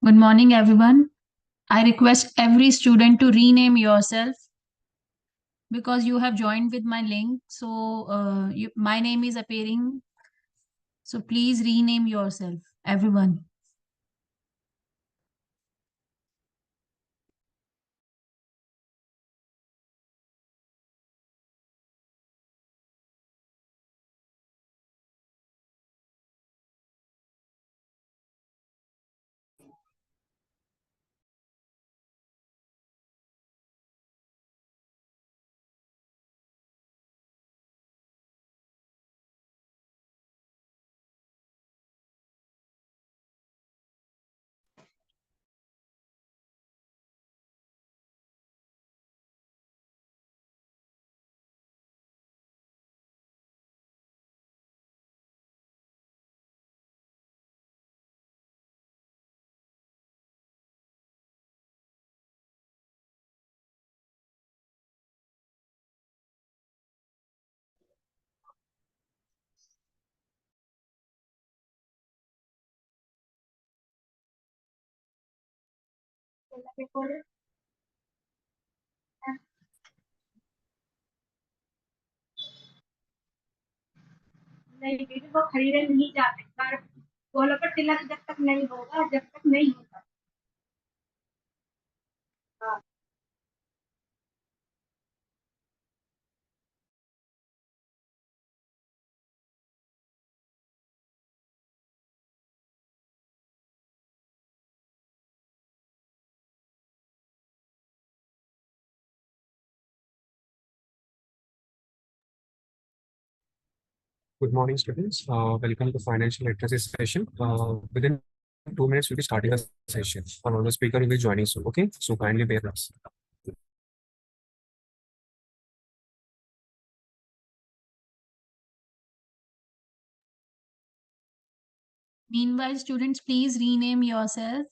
Good morning, everyone. I request every student to rename yourself because you have joined with my link. So, my name is appearing. So, please rename yourself, everyone. नहीं बेटे वो खरीदे नहीं जाते पर बोलो पर तिलक जब तक नहीं होगा जब तक नहीं होगा। हाँ। Good morning, students. Welcome to financial literacy session. Within 2 minutes, we'll be starting the session. And the speaker will be joining soon. Okay, so kindly bear with us. Meanwhile, students, please rename yourself.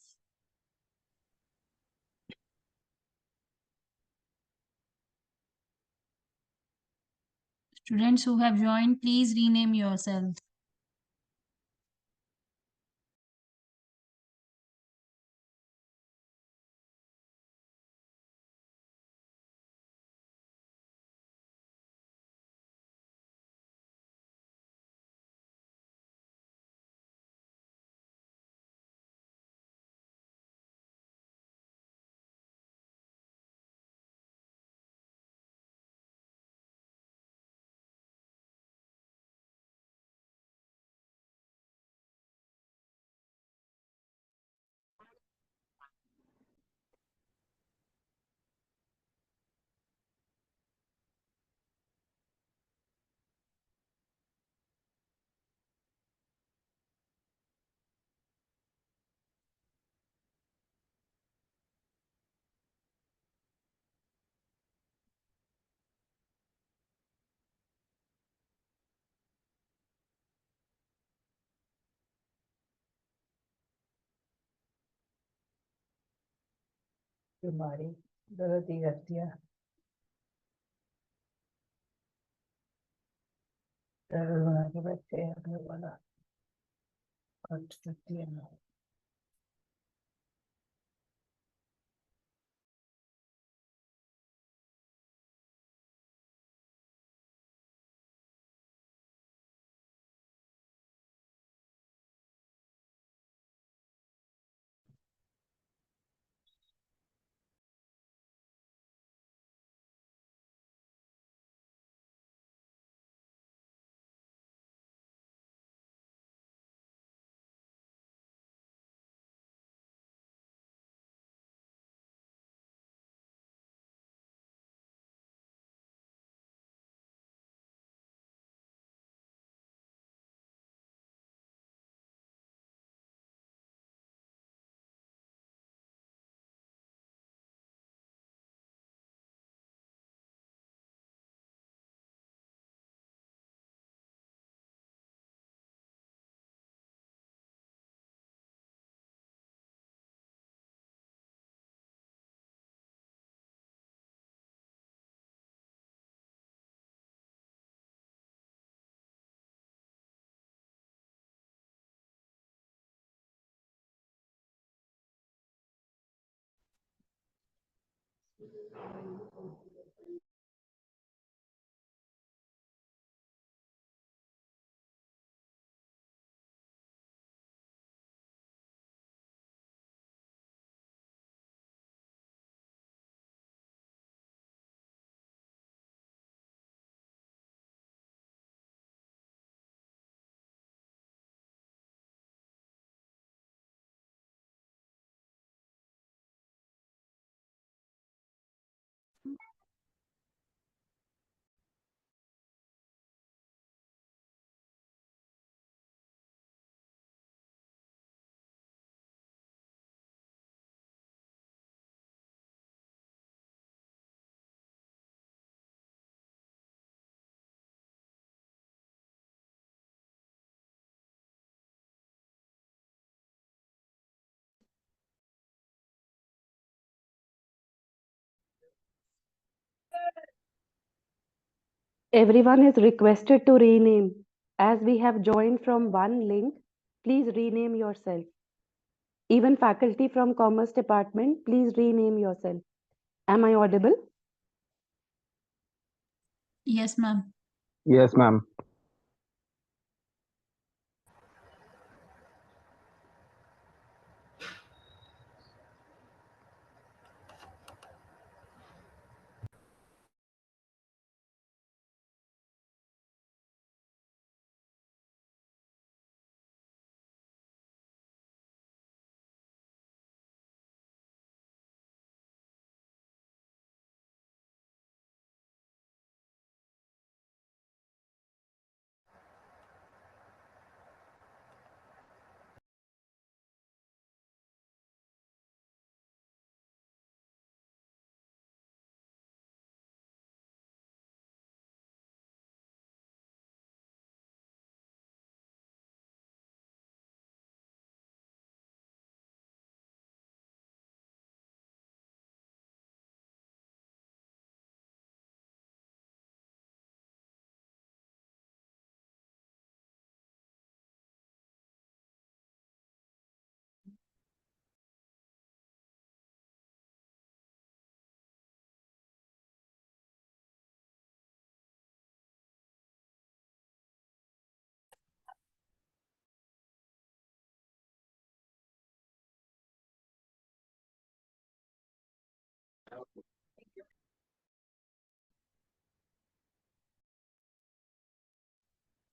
Students who have joined, please rename yourself. बीमारी दर्द ही करती है। दर्द बना के बैठे हैं अपने वाला कट सकती है ना। Everyone is requested to rename. As we have joined from one link, please rename yourself. Even faculty from Commerce Department, please rename yourself. Am I audible? Yes, ma'am. Yes, ma'am.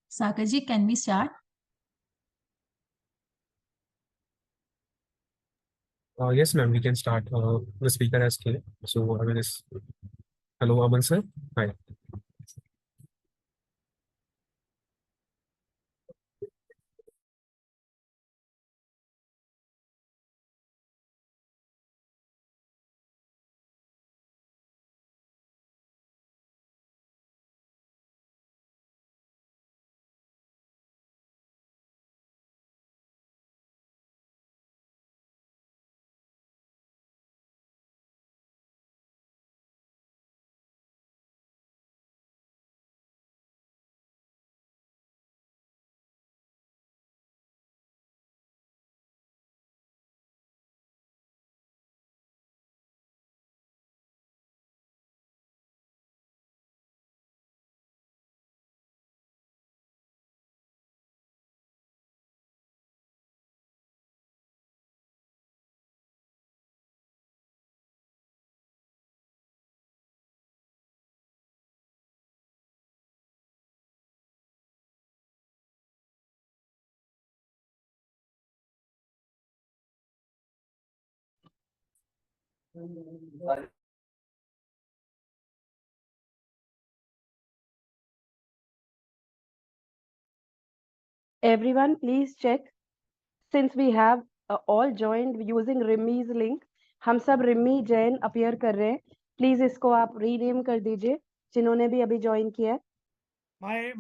Sakarji, can we start? Yes, ma'am, we can start. The speaker has came. So, Aman is. Hello, Aman sir. Hi. Everyone, please check. Since we have all joined using Rimmy's link, हम सब Rimi Jain appear कर रहे हैं. Please इसको आप rename कर दीजिए जिन्होंने भी अभी ज्वाइन किया है.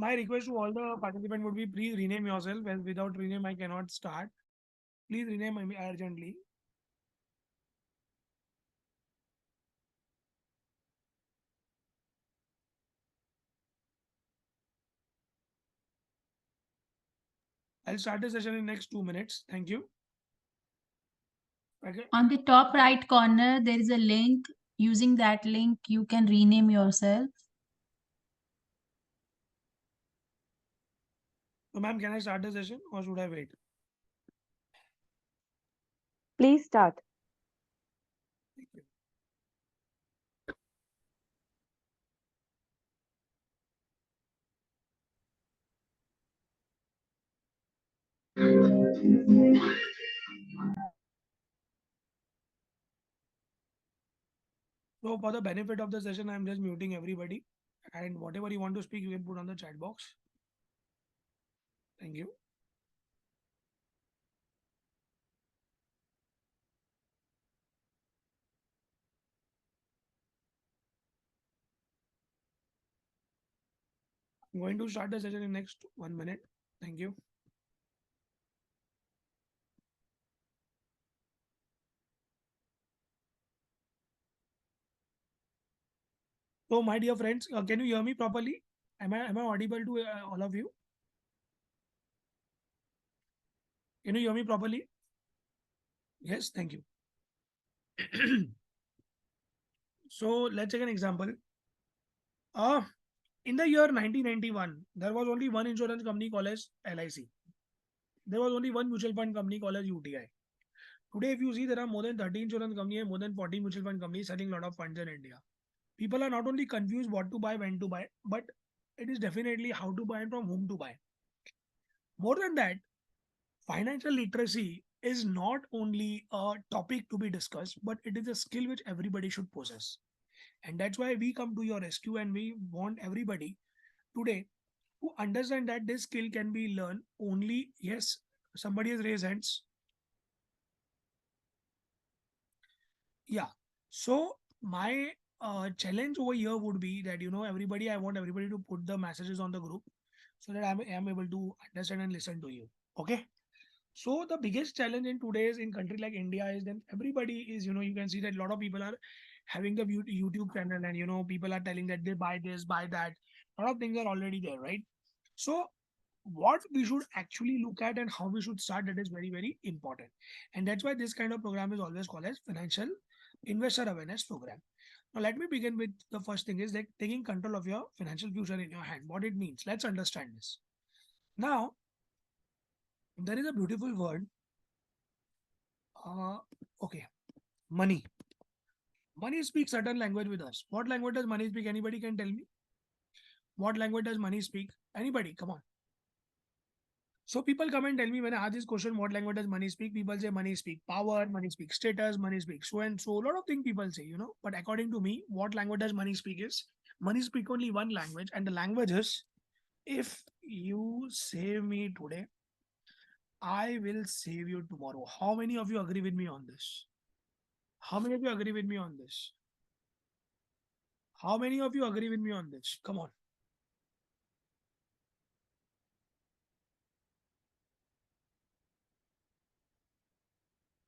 My request to all the participants would be please rename yourself, as without rename I cannot start. Please rename me urgently. I'll start the session in next 2 minutes. Thank you. Okay. On the top right corner, there is a link using that link, you can rename yourself. So, ma'am, can I start the session or should I wait? Please start. Thank you. So, for the benefit of the session, I'm just muting everybody. And whatever you want to speak, you can put on the chat box. Thank you. I'm going to start the session in next 1 minute. Thank you. So, my dear friends, can you hear me properly? Am I audible to all of you? Can you hear me properly? Yes, thank you. So, let's take an example. In the year 1991, there was only one insurance company called as LIC. There was only one mutual fund company called as UTI. Today, if you see, there are more than 30 insurance companies and more than 40 mutual fund companies selling a lot of funds in India. People are not only confused what to buy, when to buy, but it is definitely how to buy and from whom to buy. More than that, financial literacy is not only a topic to be discussed, but it is a skill which everybody should possess. And that's why we come to your rescue and we want everybody today to understand that this skill can be learned only. Yes, somebody has raised hands. Yeah. So my challenge over here would be that, everybody, I want everybody to put the messages on the group so that I'm able to understand and listen to you. Okay. So the biggest challenge in today's in country like India is that everybody is, you can see that a lot of people are having the YouTube channel and, people are telling that they buy this, buy that. A lot of things are already there, right? So what we should actually look at and how we should start, that is very, very important. And that's why this kind of program is always called as financial investor awareness program. Now, let me begin with the first thing is like taking control of your financial future in your hand. What it means. Let's understand this. Now, there is a beautiful word. Okay. Money. Money speaks certain language with us. What language does money speak? Anybody can tell me? What language does money speak? Anybody? Come on. So people come and tell me when I ask this question, what language does money speak? People say money speak power, money speak status, money speak so and so. A lot of things people say. But according to me, what language does money speak is money speak only one language, and the language is if you save me today, I will save you tomorrow. How many of you agree with me on this? How many of you agree with me on this? How many of you agree with me on this? Come on.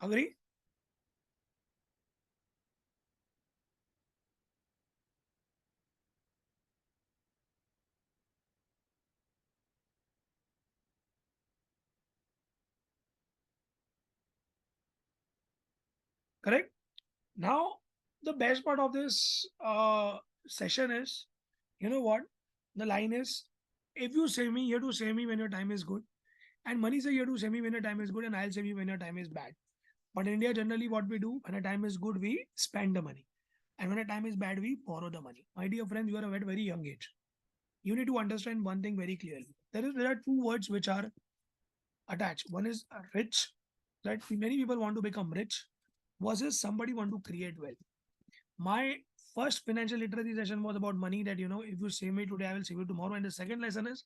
Agree? Correct? Now, the best part of this session is, you know what? The line is, if you save me, you have to save me when your time is good. And money say you have to save me when your time is good, and I'll save you when your time is bad. But in India, generally, what we do, when a time is good, we spend the money. And when a time is bad, we borrow the money. My dear friends, you are at a very young age. You need to understand one thing very clearly. There are two words which are attached. One is rich, that many people want to become rich, versus somebody want to create wealth. My first financial literacy session was about money, that if you save me today, I will save you tomorrow. And the second lesson is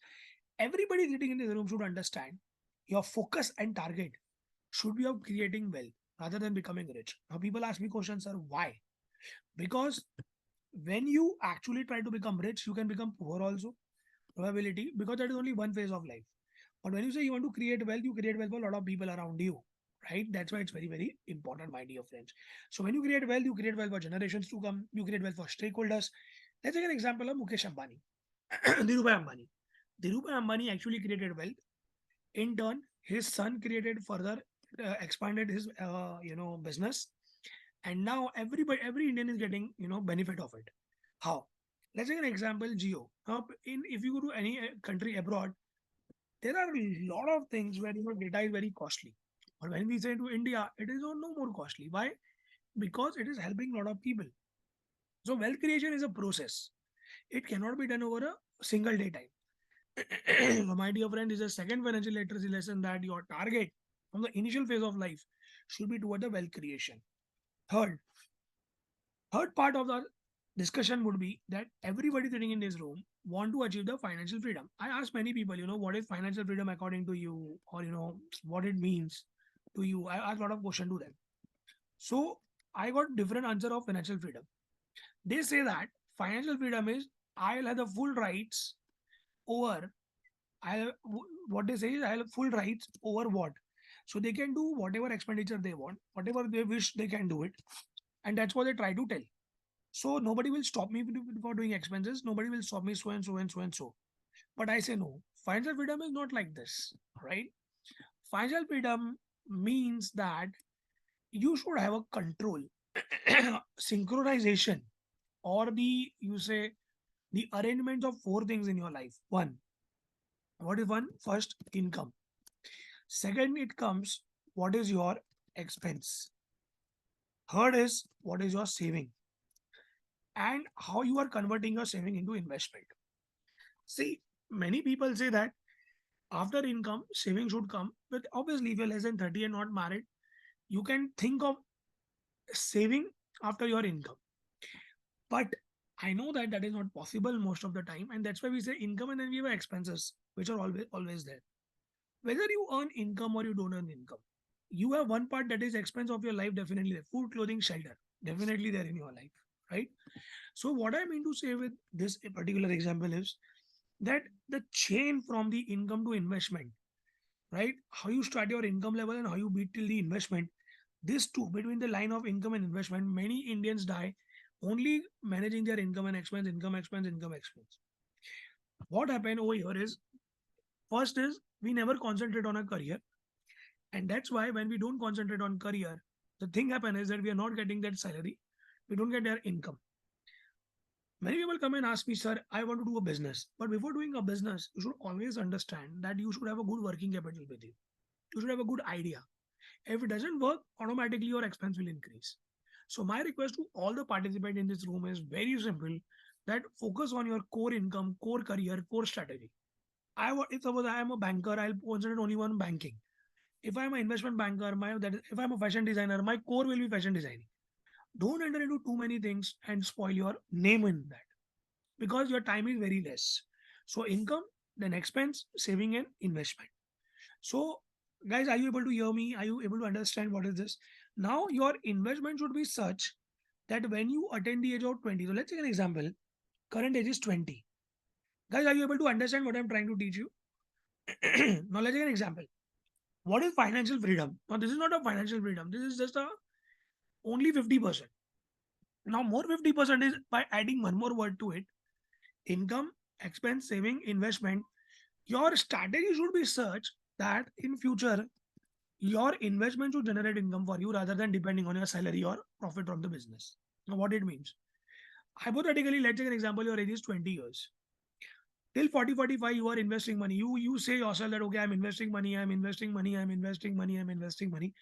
everybody sitting in this room should understand your focus and target should be of creating wealth rather than becoming rich. Now people ask me questions, sir, why? Because when you actually try to become rich, you can become poor also, probability, because that is only one phase of life. But when you say you want to create wealth, you create wealth for a lot of people around you, right? That's why it's very, very important, my dear friends. So when you create wealth for generations to come, you create wealth for stakeholders. Let's take an example of Mukesh Ambani, Dhirubhai Ambani. Dhirubhai Ambani actually created wealth. In turn, his son created further, expanded his, business. and now every Indian is getting benefit of it. How? Let's take an example, Geo. Now, if you go to any country abroad, there are a lot of things where data is very costly. But when we say to India, it is no more costly. Why? Because it is helping a lot of people. So wealth creation is a process. It cannot be done over a single day time. So my dear friend, this is a second financial literacy lesson that your target from the initial phase of life should be toward the wealth creation. Third part of the discussion would be that everybody sitting in this room want to achieve the financial freedom. I ask many people, what is financial freedom according to you, or what it means to you. I ask a lot of questions to them. So I got different answer of financial freedom. They say that financial freedom is I'll have the full rights over what they say is I'll have full rights over what. So they can do whatever expenditure they want, whatever they wish they can do it. And that's what they try to tell. So nobody will stop me for doing expenses. Nobody will stop me so and so and so and so. But I say no. Financial freedom is not like this, right? Financial freedom means that you should have a control, synchronization, or the arrangement of four things in your life. One, what is one? First, income. Second, it comes what is your expense. Third is what is your saving, and how you are converting your saving into investment. See, many people say that after income, saving should come. But obviously, if you're less than 30 and not married, you can think of saving after your income. But I know that that is not possible most of the time. And that's why we say income and then we have expenses, which are always there. Whether you earn income or you don't earn income, you have one part that is expense of your life, definitely there. Food, clothing, shelter, definitely there in your life, right? So what I mean to say with this particular example is that the chain from the income to investment, right? How you start your income level and how you beat till the investment, this two, between the line of income and investment, many Indians die only managing their income and expense, income, expense, income, expense. What happened over here is, first is we never concentrate on a career. And that's why when we don't concentrate on career, the thing happen is that we are not getting that salary. We don't get their income. Many people come and ask me, sir, I want to do a business. But before doing a business, you should always understand that you should have a good working capital with you. You should have a good idea. If it doesn't work, automatically your expense will increase. So my request to all the participants in this room is very simple, that focus on your core income, core career, core strategy. If suppose I am a banker, I'll concentrate only on banking. If I'm an investment banker, if I'm a fashion designer, my core will be fashion designing. Don't enter into too many things and spoil your name in that, because your time is very less. So income, then expense, saving and investment. So guys, are you able to hear me? Are you able to understand what is this? Now your investment should be such that when you attain the age of 20, so let's take an example, current age is 20. Guys, are you able to understand what I'm trying to teach you? Now let's take an example. What is financial freedom? Now this is not a financial freedom. This is just a only 50%. Now more 50% is by adding one more word to it: income, expense, saving, investment. Your strategy should be such that in future your investment should generate income for you rather than depending on your salary or profit from the business. Now what it means, hypothetically, let's take an example, your age is 20 years. Till 40, 45, you are investing money. You say yourself that, okay, I'm investing money, I'm investing money, I'm investing money, I'm investing money.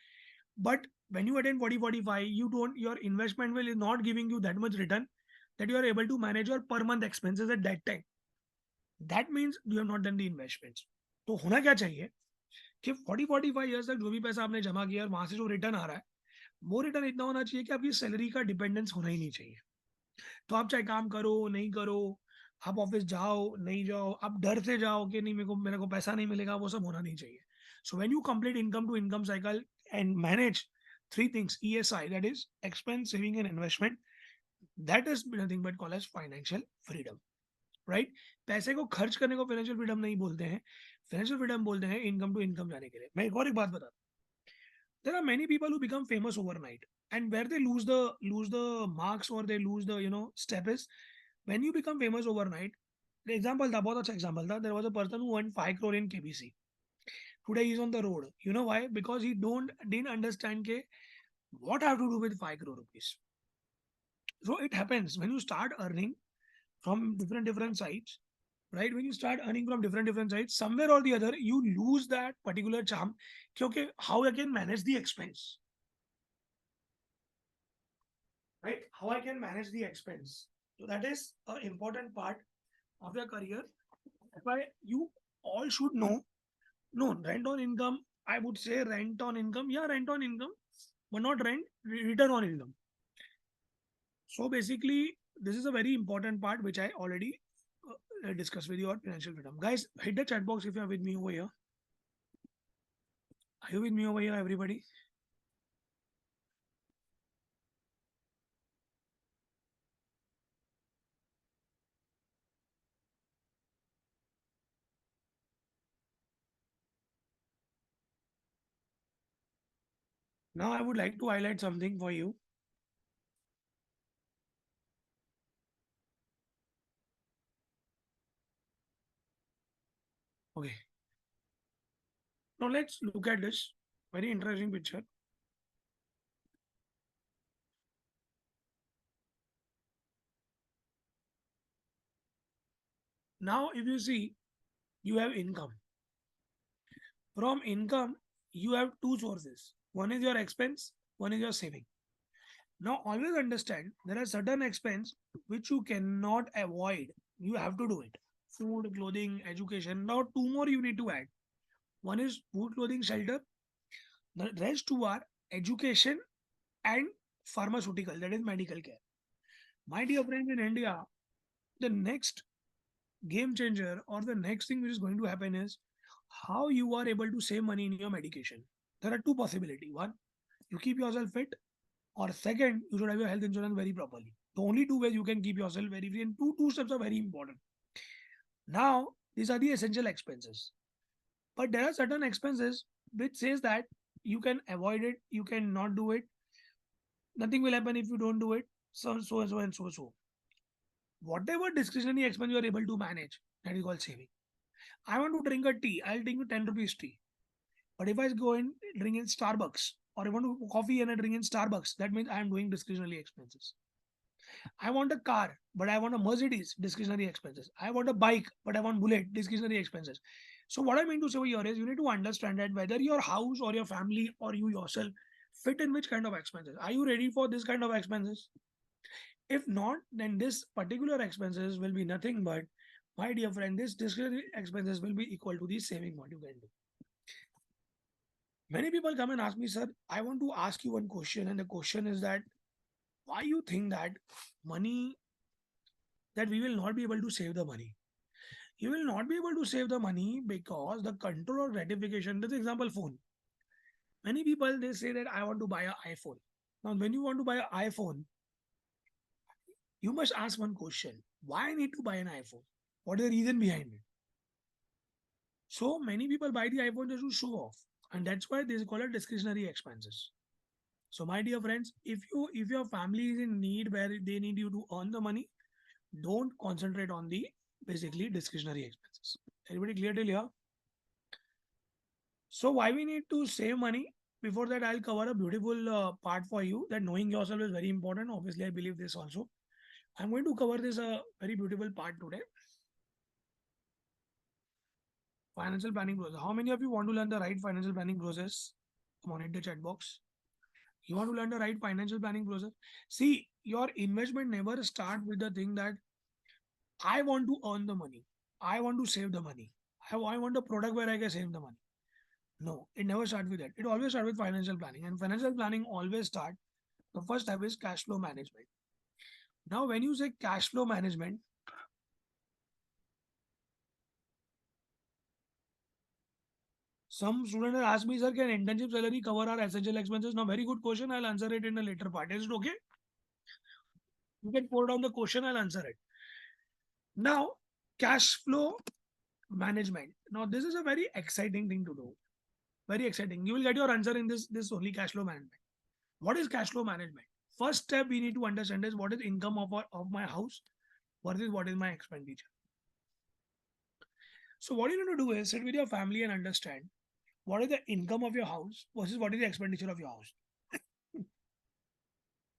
But when you attain 40, 45, your investment will is not giving you that much return that you are able to manage your per month expenses at that time. That means you have not done the investments. तो होना क्या चाहिए कि 40-45 years तक जो भी पैसा आपने जमा किया और वहां से जो रिटर्न आ रहा है, वो रिटर्न इतना होना चाहिए कि आपकी सैलरी का डिपेंडेंस होना ही नहीं चाहिए. तो आप चाहे काम करो नहीं करो, आप ऑफिस जाओ नहीं जाओ, आप डर से जाओ कि नहीं मेरे को पैसा नहीं मिलेगा, वो सब होना नहीं चाहिए. So when you complete income to income cycle and manage three things, ESI, that is expense, saving and investment, that is nothing but called as financial freedom, right? पैसे को खर्च करने को फाइनेंशियल फ्रीडम नहीं बोलते हैं, फाइनेंशियल फ्रीडम बोलते हैं इनकम टू इनकम जाने के लिए. मैं एक बात बता, there are many people who become famous overnight, and where they lose the marks or they lose the step is when you become famous overnight. The example था, बहुत अच्छा example था. There was a person who won 5 crore in KBC. Today he is on the road. You know why? Because he didn't understand के What I have to do with 5 crore rupees? So it happens when you start earning from different sides, right? When you start earning from different sides, somewhere or the other, you lose that particular charm. Okay, how I can manage the expense, right? How I can manage the expense. So that is an important part of your career. That's why you all should know. No, rent on income. I would say rent on income. Yeah, rent on income, but not rent, return on income. So basically, this is a very important part which I already discussed with you on financial freedom. Guys, hit the chat box if you are with me over here. Are you with me over here, everybody? Now I would like to highlight something for you. Okay. Now let's look at this very interesting picture. Now, if you see, you have income. From income, you have two sources. One is your expense, one is your saving. Now, always understand there are certain expense which you cannot avoid. You have to do it. Food, clothing, education. Now, two more you need to add. One is food, clothing, shelter. The rest two are education and pharmaceutical, that is medical care. My dear friends, in India, the next game changer or the next thing which is going to happen is how you are able to save money in your medication. There are two possibilities. One, you keep yourself fit, or second, you should have your health insurance very properly. The only two ways you can keep yourself very free, and two steps are very important. Now, these are the essential expenses. But there are certain expenses which says that you can avoid it, you can not do it. Nothing will happen if you don't do it. So. Whatever discretionary expense you are able to manage, that is called saving. I want to drink a tea, I'll drink 10 rupees tea. But if I go and drink in Starbucks, or I want to coffee and I drink in Starbucks, that means I am doing discretionary expenses. I want a car, but I want a Mercedes, discretionary expenses. I want a bike, but I want bullet, discretionary expenses. So what I mean to say here is you need to understand that whether your house or your family or you yourself fit in which kind of expenses. Are you ready for this kind of expenses? If not, then this particular expenses will be nothing but, my dear friend, this discretionary expenses will be equal to the saving what you can do. Many people come and ask me, sir, I want to ask you one question, and the question is that why you think that money, that we will not be able to save the money? You will not be able to save the money because the control or gratification. This example, phone. Many people they say that I want to buy an iPhone. Now, when you want to buy an iPhone, you must ask one question: why I need to buy an iPhone? What is the reason behind it? So many people buy the iPhone just to show off, and that's why they call it discretionary expenses. So, my dear friends, if your family is in need where they need you to earn the money, don't concentrate on the basically discretionary expenses. Everybody clear till here? So, why we need to save money? Before that, I'll cover a beautiful part for you that knowing yourself is very important. Obviously, I believe this also. I'm going to cover this very beautiful part today. Financial planning process. How many of you want to learn the right financial planning process? Come on, hit the chat box. You want to learn the right financial planning process? See, your investment never start with the thing that I want to earn the money. I want to save the money. I want a product where I can save the money. No, it never starts with that. It always starts with financial planning. And financial planning always start. The first step is cash flow management. Now, when you say cash flow management, some students have asked me, sir, can internship salary cover our essential expenses? Now, very good question. I'll answer it in a later part. Is it okay? You can pour down the question, I'll answer it. Now, cash flow management. Now, this is a very exciting thing to do. Very exciting. You will get your answer in this only cash flow management. What is cash flow management? First step we need to understand is what is income of my house versus what is my expenditure. So what you need to do is sit with your family and understand what is the income of your house versus what is the expenditure of your house.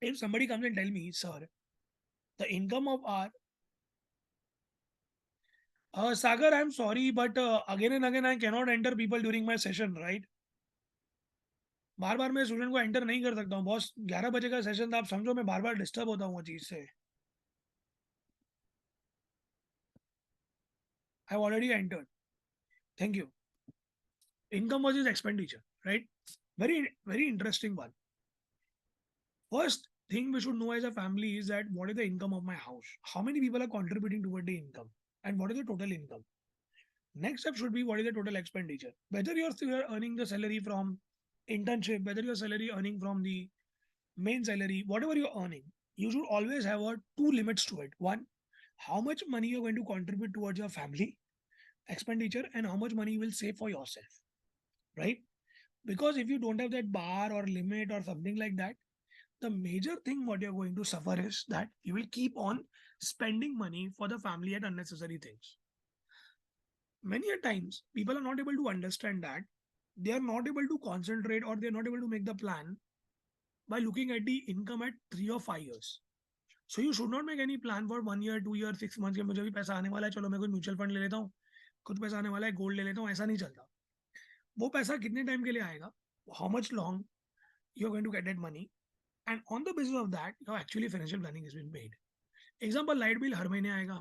If somebody comes and tell me, sir, the income of our Sagar, I'm sorry, but again and again I cannot enter people during my session, right? बार बार मैं student को enter नहीं कर सकता हूँ boss. 11 बजे का session था, आप समझो मैं बार बार डिस्टर्ब होता हूँ वो चीज से. I have already entered. Thank you. Income versus expenditure, right? Very interesting one. First thing we should know as a family is that what is the income of my house? How many people are contributing toward the income? And what is the total income? Next step should be what is the total expenditure? Whether you're still earning the salary from internship, whether your salary earning from the main salary, whatever you're earning, you should always have two limits to it. One, how much money you're going to contribute towards your family expenditure and how much money you will save for yourself, right? Because if you don't have that bar or limit or something like that, the major thing what you're going to suffer is that you will keep on spending money for the family at unnecessary things. Many a times people are not able to understand that they are not able to concentrate or they're not able to make the plan by looking at the income at 3 or 5 years. So you should not make any plan for 1 year, 2 years, 6 months के मुझे भी पैसा आने वाला है, चलो मैं कोई म्यूचुअल फंड ले लेता हूँ, कुछ पैसा आने वाला है, गोल्ड ले लेता हूँ. ऐसा नहीं चलता. वो पैसा कितने टाइम के लिए आएगा, how much long you're going to get that money, and on the basis of that your actually financial planning has been made. Example, light bill हर महीने आएगा,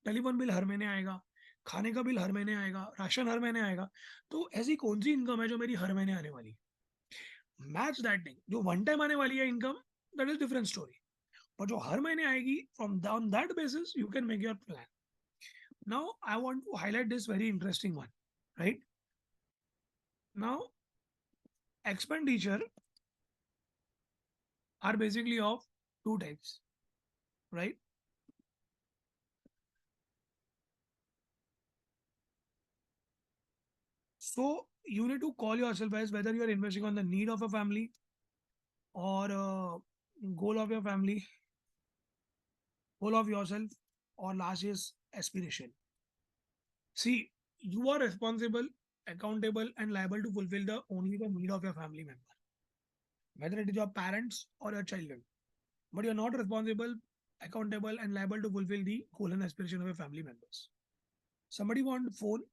टेलीफोन बिल हर महीने आएगा, खाने का बिल हर महीने आएगा, राशन हर महीने आएगा. तो ऐसी कौन सी इनकम है जो मेरी हर महीने आने वाली? Match that thing. जो वन टाइम आने वाली है income, that is different story. पर जो हर महीने आएगी, from on that basis you can make your plan. Now I want to highlight this very interesting one, right? Now expenditure are basically of two types, right? So you need to call yourself as whether you are investing on the need of a family or goal of your family, goal of yourself, or last is aspiration. See, you are responsible, accountable, and liable to fulfill the only the need of your family member, whether it is your parents or your children. But you're not responsible, accountable, and liable to fulfill the goal and aspiration of your family members. Somebody want phone,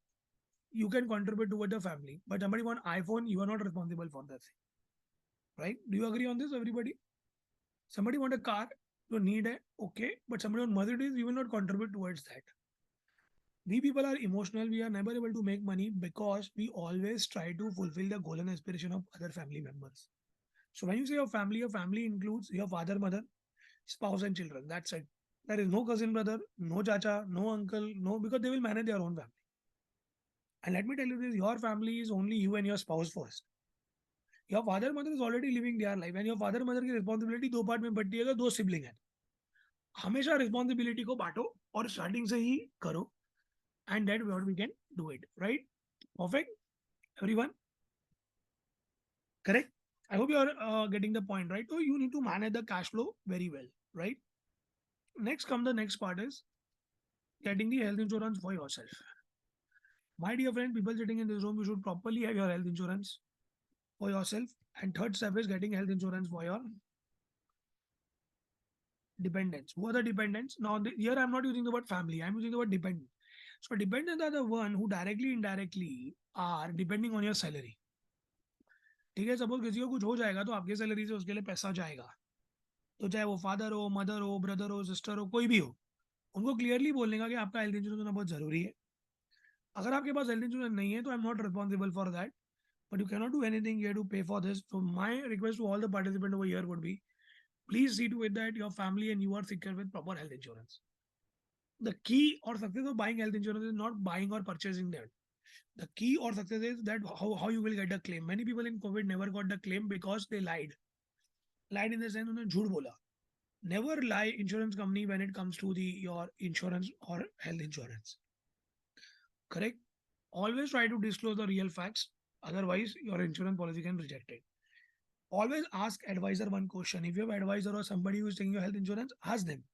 you can contribute toward the family, but somebody want iPhone, you are not responsible for that thing, right? Do you agree on this, everybody? Somebody want a car, you need it, okay, but somebody want Mercedes, you will not contribute towards that. We people are emotional, we are never able to make money because we always try to fulfill the goal and aspiration of other family members. So when you say your family includes your father, mother, spouse, and children. That's it. There is no cousin brother, no chacha, no uncle, no, because they will manage their own family. And let me tell you this, your family is only you and your spouse first. Your father mother is already living their life, and your father mother की responsibility दो part में बंटी है, दो sibling है. हमेशा responsibility को बांटो और starting से ही करो, and that what we can do it, right? Perfect, everyone. Correct. I hope you are getting the point, right? So you need to manage the cash flow very well, right? Next come the next part is getting the health insurance for yourself. My dear friend, people sitting in this room, you should properly have your health insurance for yourself. And third step is getting health insurance for your dependents. Who are the dependents? Now, here I'm not using the word family, I'm using the word dependent. So, dependents are the one who directly, indirectly are depending on your salary. ठीक है, suppose किसी को कुछ हो जाएगा तो आपके salary से उसके लिए पैसा जाएगा. तो चाहे वो फादर हो, मदर हो, ब्रदर हो, सिस्टर हो, कोई भी हो, उनको क्लियरली बोलने का कि आपका हेल्थ इंश्योरेंस होना बहुत जरूरी है. अगर आपके पास हेल्थ इंश्योरेंस नहीं है तो I am not responsible for that, but you cannot do anything here to pay for this. So my request to all the participants over here would be, please see to it that your family and you are secure with proper health insurance. The key or success of buying health insurance is not buying or purchasing that. The key or success is that how you will get a claim. Many people in COVID never got the claim because they lied. Lied in the sense उन्होंने झूठ बोला. Never lie insurance company when it comes to your insurance or health insurance. Correct? Always try to disclose the real facts. Otherwise, your insurance policy can reject it. Always ask advisor one question. If you have advisor or somebody who is taking your health insurance, ask them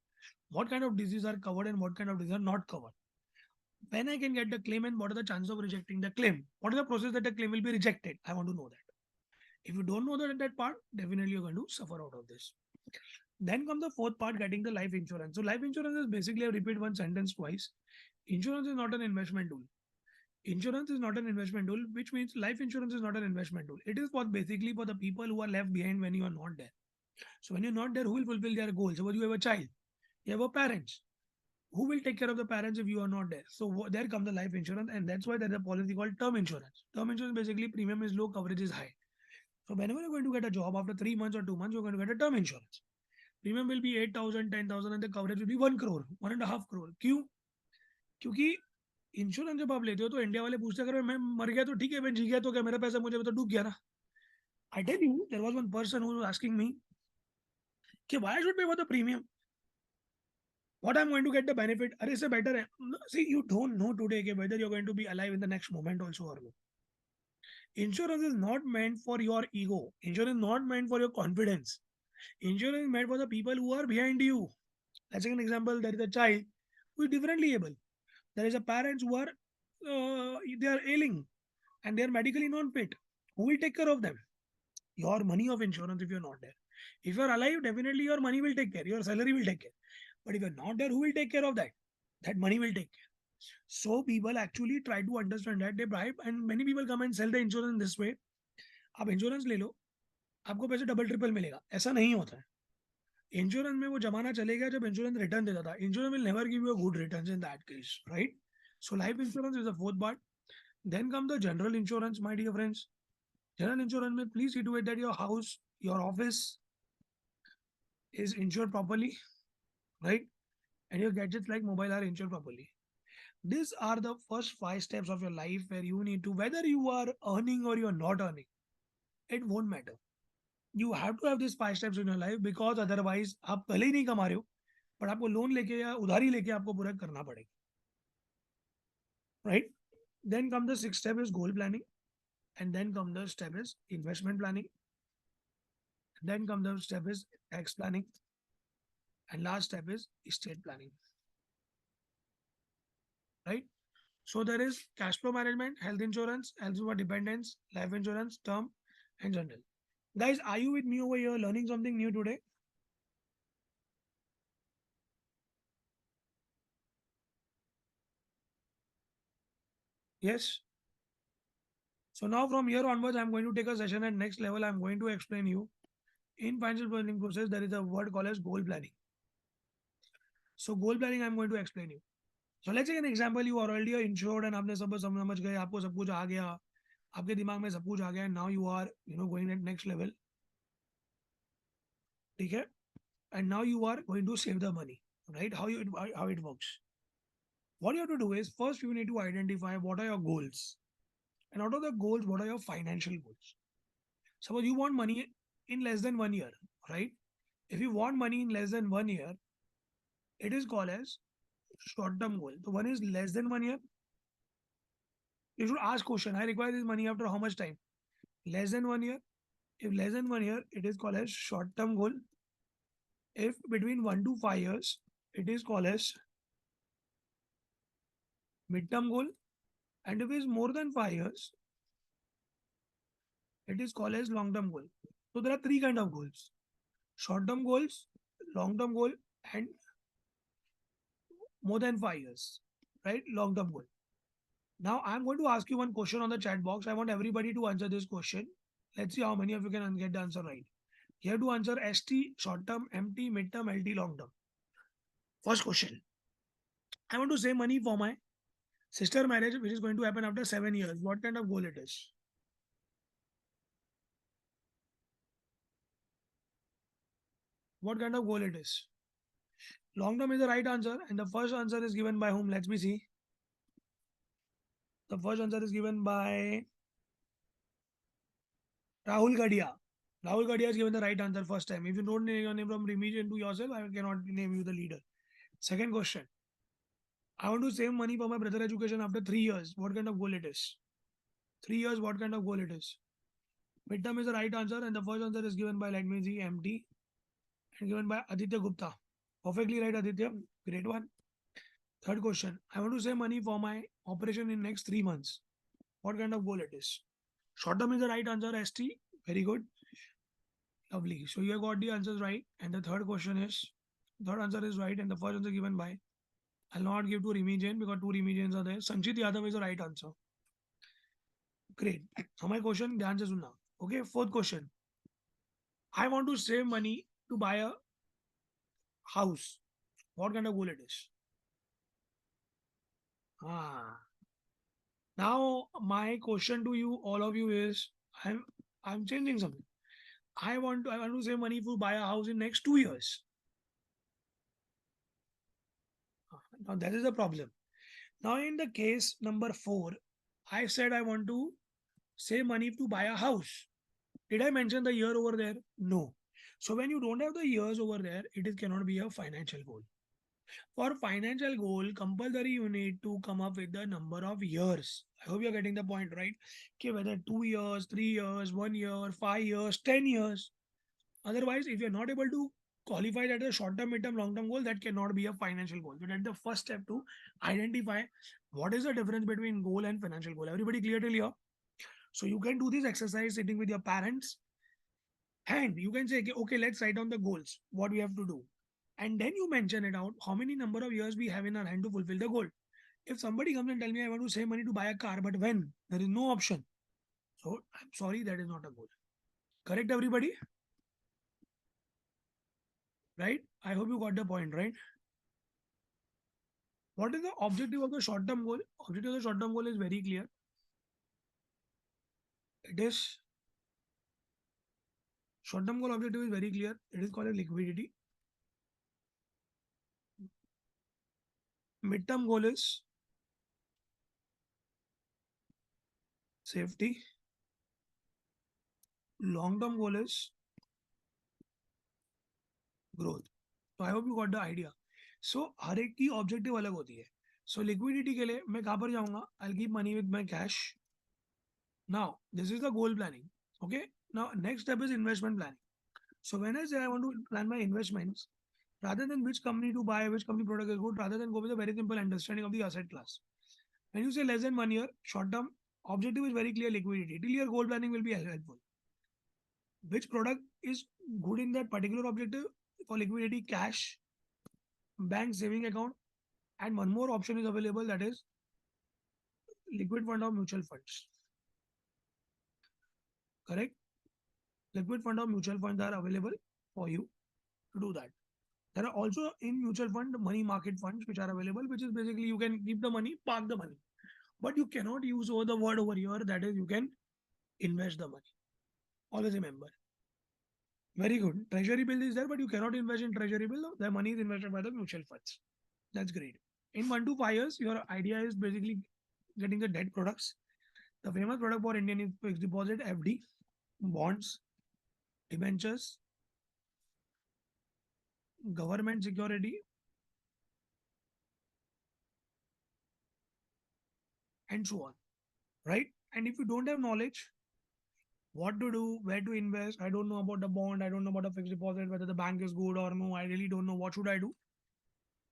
what kind of diseases are covered and what kind of diseases are not covered. When I can get the claim and what are the chances of rejecting the claim? What is the process that the claim will be rejected? I want to know that. If you don't know that part, definitely you're going to suffer out of this. Then comes the fourth part, getting the life insurance. So life insurance is basically, I repeat one sentence twice. Insurance is not an investment tool. Insurance is not an investment tool, which means life insurance is not an investment tool. It is for basically for the people who are left behind when you are not there. So when you're not there, who will fulfill their goals? Suppose you have a child, you have a parents. Who will take care of the parents if you are not there? So there comes the life insurance, and that's why there's a policy called term insurance. Term insurance basically premium is low, coverage is high. So whenever you're going to get a job after 3 months or 2 months, you're going to get a term insurance. Premium will be 8,000, 10,000 and the coverage will be 1 crore, 1.5 crore. क्यों? क्योंकि insurance जब आप लेते हो तो India वाले पूछते अगर मैं मर गया तो ठीक है, मैं जी गया तो क्या मेरा पैसा मुझे तो डूब गया ना. I tell you, there was one person who was asking me कि why I should pay for the premium? What I'm going to get the benefit? अरे इससे better है. See, you don't know today whether you're going to be alive in the next moment also or no. Insurance is not meant for your ego. Insurance is not meant for your confidence. Insurance is meant for the people who are behind you. Let's take an example. There is a child who is differently able. There is a parents who are they are ailing and they are medically non-fit. Who will take care of them? Your money of insurance if you're not there. If you're alive, definitely your money will take care. Your salary will take care. But if you're not there, who will take care of that? That money will take care. So people actually try to understand that they bribe, and many people come and sell the insurance this way. आप insurance ले लो, आपको पैसे double triple मिलेगा. ऐसा नहीं होता है. Insurance में वो जमाना चलेगा जब इंश्योरेंस रिटर्न देता था. Insurance will never give you a good returns in that case, right? So life insurance is the fourth part. Then come the general insurance, my dear friends. General insurance में please see to it that your house, your office is insured properly, right? And your gadgets like mobile are insured properly. These are the first 5 steps of your life where you need to, whether you are earning or you are not earning, it won't matter. You have to have these 5 steps in your life because otherwise आप पहले ही नहीं कमा रहे हो, but आपको loan लेके या उधारी लेके आपको पूरा करना पड़ेगा, right? Then come the 6th step is goal planning, and then come the step is investment planning, then come the step is tax planning, and last step is estate planning, right? So there is cash flow management, health insurance, health for dependents, life insurance, term, and general. Guys, are you with me over here learning something new today? Yes. So now from here onwards, I'm going to take a session at next level. I'm going to explain you in financial planning process. There is a word called as goal planning. So goal planning, I'm going to explain you. So let's take an example. You are already insured and आपने सब समझ गए, आपको सब कुछ आ गया, आपके दिमाग में सब कुछ आ गया, and now you are going at next level. ठीक है? And now you are going to save the money, right? How it works. What you have to do is first you need to identify what are your goals, and out of the goals, what are your financial goals. Suppose you want money in less than 1 year, right? If you want money in less than 1 year, it is called as short-term goal. So one is less than 1 year. You should ask question, I require this money after how much time? Less than 1 year. If less than 1 year, it is called as short-term goal. If between 1 to 5 years, it is called as mid-term goal. And if it is more than 5 years, it is called as long-term goal. So there are 3 kind of goals: short-term goals, long-term goal, and more than 5 years, right? Long-term goal. Now I'm going to ask you one question on the chat box. I want everybody to answer this question. Let's see how many of you can get the answer right. You have to answer ST, short-term, MT, mid-term, LT, long-term. First question. I want to save money for my sister marriage, which is going to happen after 7 years. What kind of goal it is? What kind of goal it is? Long-term is the right answer, and the first answer is given by whom? Let me see. The first answer is given by Rahul Gadia. Rahul Gadia has given the right answer first time. If you don't name your name from revision to yourself, I cannot name you the leader. Second question. I want to save money for my brother education after 3 years. What kind of goal it is? 3 years, what kind of goal it is? Midterm is the right answer, and the first answer is given by, let me see, MT, and given by Aditya Gupta. Perfectly right, Aditya. Great one. Third question. I want to save money for my operation in next 3 months. What kind of goal it is? Short term is the right answer, ST. Very good. Lovely. So you have got the answers right. And the third answer is right. And the first answer given by, I'll not give to Rimi Jain because two Rimi Jains are there. Sanchit Yadav is the right answer. Great. Now my question, ध्यान से सुनना. Okay, fourth question. I want to save money to buy a house. What kind of goal it is? Now my question to you, all of you, is I'm changing something. I want to save money to buy a house in next 2 years. Now that is the problem. Now in the case number 4, I said I want to save money to buy a house. Did I mention the year over there? No. So when you don't have the years over there, it cannot be a financial goal. For financial goal, compulsory you need to come up with the number of years. I hope you're getting the point, right? Okay, whether 2 years, 3 years, 1 year, 5 years, 10 years. Otherwise, if you're not able to qualify that as a short-term, mid-term, long-term goal, that cannot be a financial goal. So that's the first step to identify what is the difference between goal and financial goal. Everybody clear till here? So you can do this exercise sitting with your parents, and you can say, okay, let's write down the goals, what we have to do. And then you mention it out, how many number of years we have in our hand to fulfill the goal. If somebody comes and tell me I want to save money to buy a car, but when? There is no option. So I'm sorry, that is not a goal. Correct, everybody? Right? I hope you got the point, right? What is the objective of the short-term goal? Objective of the short-term goal is very clear. It is short-term goal objective is very clear. It is called a liquidity. Mid-term goal is safety. Long-term goal is growth. So I hope you got the idea. So हर एक की objective अलग होती है. So liquidity के लिए मैं कहाँ पर जाऊँगा? I'll keep money with my cash. Now this is the goal planning. Okay. Now next step is investment planning. So when I say I want to plan my investments, rather than which company to buy, which company product is good, rather than go with a very simple understanding of the asset class. When you say less than 1 year, short term, objective is very clear, liquidity. Till your goal planning will be helpful. Which product is good in that particular objective? For liquidity, cash, bank saving account, and one more option is available, that is liquid fund or mutual funds. Correct? Liquid fund or mutual funds are available for you to do that. There are also in mutual fund money market funds which are available, which is basically you can keep the money, park the money, but you cannot use over the word over here, that is you can invest the money. Always remember. Very good. Treasury bill is there, but you cannot invest in treasury bill. The money is invested by the mutual funds. That's great. In 1 to 5 years, your idea is basically getting the debt products. The famous product for Indian is fixed deposit, FD, bonds, debentures, government security, and so on. Right? And if you don't have knowledge, what to do, where to invest, I don't know about the bond, I don't know about the fixed deposit, whether the bank is good or no, I really don't know, what should I do?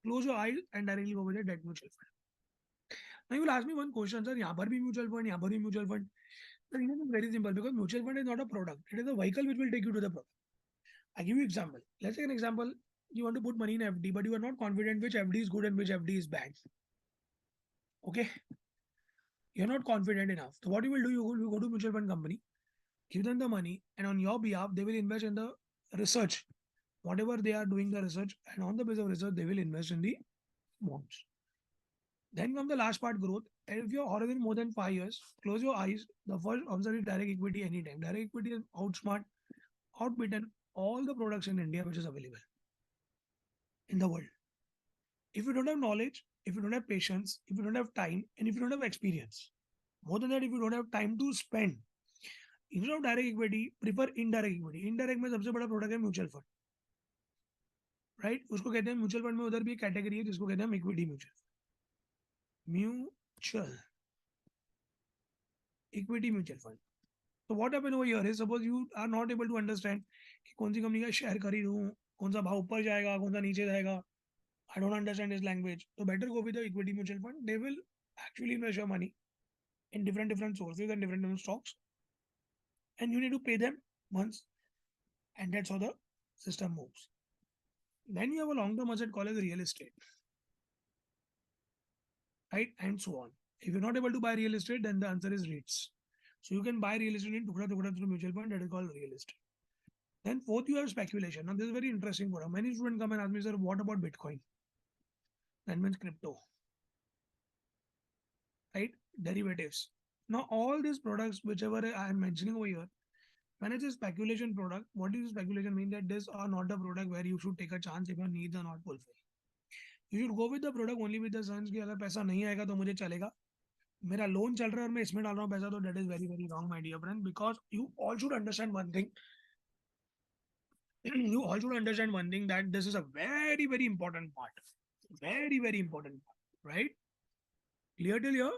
Close your eyes and directly go with a debt mutual fund. Now you will ask me one question, sir, यहाँ पर भी mutual fund, यहाँ पर भी mutual fund. The reason is very simple, because mutual fund is not a product. It is a vehicle which will take you to the product. I give you example. Let's take an example. You want to put money in FD, but you are not confident which FD is good and which FD is bad. Okay? You're not confident enough. So what you will do, you will go to mutual fund company, give them the money, and on your behalf, they will invest in the research. Whatever they are doing the research, and on the basis of research, they will invest in the bonds. Then comes the last part, growth. And if your horizon more than 5 years, close your eyes. The first answer is direct equity anytime. Direct equity is outsmart, outbeaten all the products in India which is available in the world. If you don't have knowledge, if you don't have patience, if you don't have time, and if you don't have experience, more than that, if you don't have time to spend, instead of direct equity, prefer indirect equity. Indirect में सबसे बड़ा product है mutual fund, right? उसको कहते हैं mutual fund में उधर भी कैटेगरी है जिसको कहते हैं equity mutual equity mutual fund. So what happened over here is, suppose you are not able to understand कि कौन सी कंपनी का शेयर खरीदूं, कौन सा भाव ऊपर जाएगा, कौन सा नीचे जाएगा. I don't understand this language. So better go with the equity mutual fund. They will actually invest your money in different sources and different stocks, and you need to pay them once And that's how the system moves. Then you have a long-term asset called as real estate, right? And so on. If you're not able to buy real estate, then the answer is REITs. So you can buy real estate in tukda through mutual fund, that is called real estate. Then fourth, you have speculation. Now this is very interesting for many students come and ask me, sir, what about Bitcoin? That means crypto, right? Derivatives. Now all these products, whichever I am mentioning over here, when it is speculation product, what does speculation mean? That these are not the product where you should take a chance if your needs are not fulfilled. You should go with the product only with the sense कि अगर पैसा नहीं आएगा तो मुझे चलेगा. मेरा loan चल रहा है और मैं इसमें डाल रहा हूँ पैसा, तो that is very very wrong, my dear friend, because you all should understand one thing. You all should understand one thing, that this is a very very important part, very important part, right? Clear till here?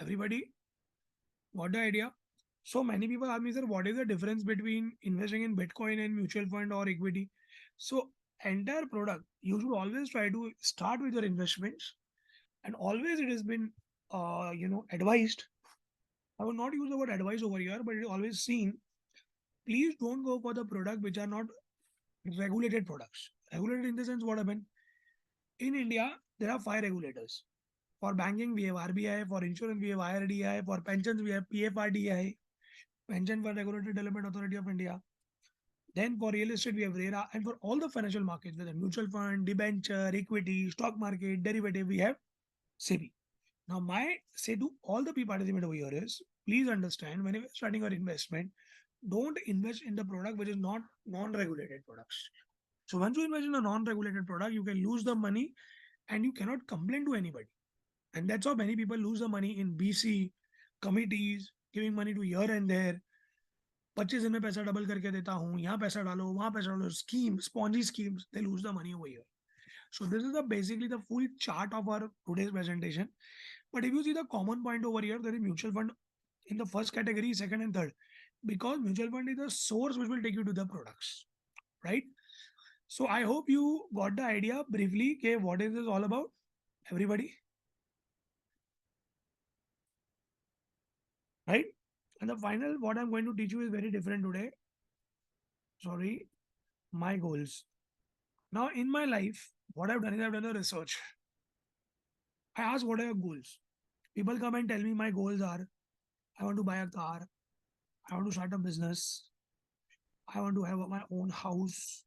Everybody got the idea? So many people ask me, sir, what is the difference between investing in Bitcoin and mutual fund or equity? So entire product, you should always try to start with your investments, and always it has been advised. I will not use the word advice over here, but it is always seen. Please don't go for the product which are not regulated products. Regulated in the sense, what happened? In India, there are 5 regulators. For banking, we have RBI. For insurance, we have IRDI. For pensions, we have PFRDI, Pension for Regulatory Development Authority of India. Then for real estate, we have RERA. And for all the financial markets, whether mutual fund, debenture, equity, stock market, derivative, we have SEBI. Now, my say to all the people participant over here is, please understand, whenever you're starting your investment, don't invest in the product which is not non-regulated products. So once you invest in a non-regulated product, you can lose the money and you cannot complain to anybody. And that's how many people lose the money in BC committees, giving money to here and there. 25 दिन में पैसा double करके देता हूँ, यहाँ पैसा डालो, वहाँ पैसा डालो, scheme, spongy schemes, they lose the money over here. So this is basically the full chart of our today's presentation. But if you see the common point over here, there is mutual fund in the first category, second and third, because mutual fund is the source which will take you to the products, right? So I hope you got the idea briefly. Okay, what is this all about? Everybody, right? And the final, what I'm going to teach you is very different today. Sorry, my goals. Now in my life, what I've done is I've done a research. I ask, what are your goals? People come and tell me my goals are, I want to buy a car, I want to start a business, I want to have my own house,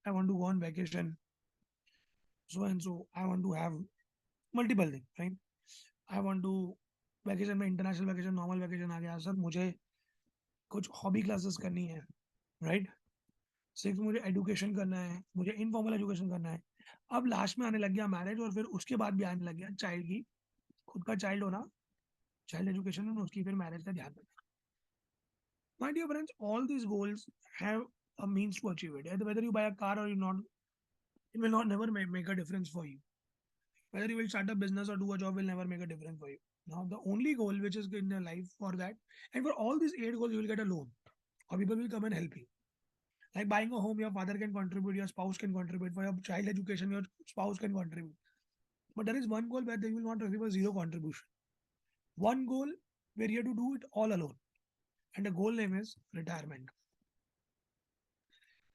I want to go on vacation, so and so. I want to have multiple things, right? I want to vacation में international vacation, normal vacation आ गया. Sir मुझे कुछ hobby classes करनी है, right? 6 मुझे education करना है, मुझे informal education करना है. अब लास्ट में आने लग गया मैरिज, और फिर उसके बाद भी आने लग गया चाइल्ड की, खुद का चाइल्ड होना, चाइल्ड एजुकेशन में, उसकी फिर मैरिज का ध्यान रखना. My dear friends, all these goals have a means to achieve it. Whether you buy a car or you not, it will not never make a difference for you. Whether you will start a business or do a job will never make a difference for you. Now, the only goal which is in your life for that, and for all these 8 goals, you will get a loan, or people will come and help you. Like buying a home, your father can contribute, your spouse can contribute. For your child education, your spouse can contribute. But there is one goal where they will not receive a zero contribution. One goal where you have to do it all alone. And the goal name is retirement.